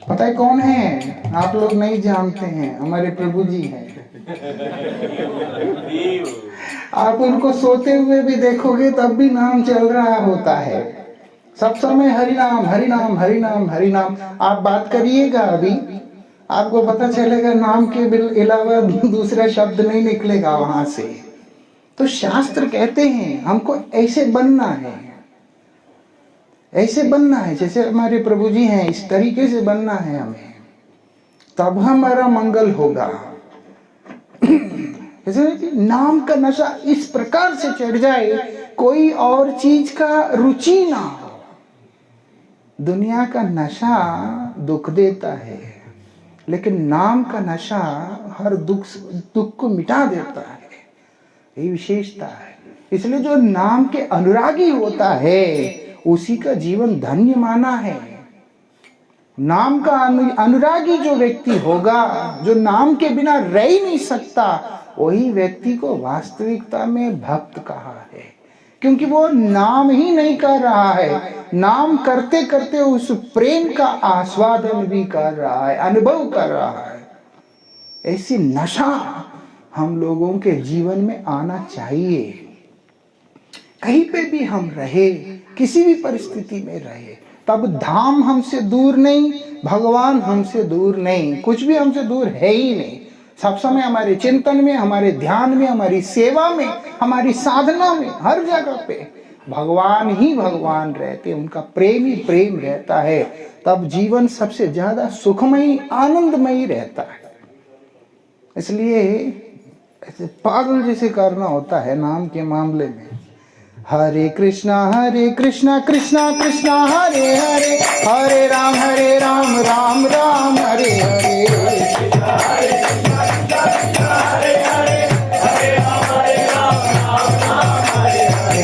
पता है कौन है? आप लोग नहीं जानते हैं, हमारे प्रभु जी हैं। आप उनको सोते हुए भी देखोगे तब भी नाम चल रहा होता है, सब समय हरिनाम हरिनाम हरिनाम हरिनाम। आप बात करिएगा अभी, आपको पता चलेगा नाम के अलावा दूसरा शब्द नहीं निकलेगा वहां से। तो शास्त्र कहते हैं हमको ऐसे बनना है, ऐसे बनना है जैसे हमारे प्रभु जी हैं, इस तरीके से बनना है हमें, तब हमारा मंगल होगा। जैसे नाम का नशा इस प्रकार से चढ़ जाए, कोई और चीज का रुचि ना हो। दुनिया का नशा दुख देता है, लेकिन नाम का नशा हर दुख को मिटा देता है। यही विशेषता है। इसलिए जो नाम के अनुरागी होता है उसी का जीवन धन्य माना है। नाम का अनुरागी जो व्यक्ति होगा, जो नाम के बिना रह ही नहीं सकता, वही व्यक्ति को वास्तविकता में भक्त कहा है, क्योंकि वो नाम ही नहीं कर रहा है, नाम करते करते उस प्रेम का आस्वादन भी कर रहा है, अनुभव कर रहा है। ऐसी नशा हम लोगों के जीवन में आना चाहिए। कहीं पे भी हम रहे, किसी भी परिस्थिति में रहे, तब धाम हमसे दूर नहीं, भगवान हमसे दूर नहीं, कुछ भी हमसे दूर है ही नहीं। सब समय हमारे चिंतन में, हमारे ध्यान में, हमारी सेवा में, हमारी साधना में, हर जगह पे भगवान ही भगवान रहते, उनका प्रेम ही प्रेम रहता है। तब जीवन सबसे ज्यादा सुखमयी आनंदमयी रहता है। इसलिए ऐसे पागल जैसे करना होता है नाम के मामले में। हरे कृष्णा कृष्णा कृष्णा हरे हरे, हरे राम राम राम हरे हरे।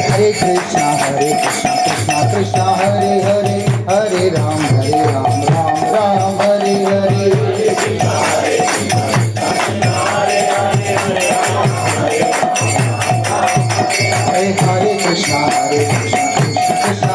हरे कृष्णा कृष्णा कृष्णा हरे हरे, हरे राम राम राम हरे हरे। हरे कृष्णा कृष्णा कृष्णा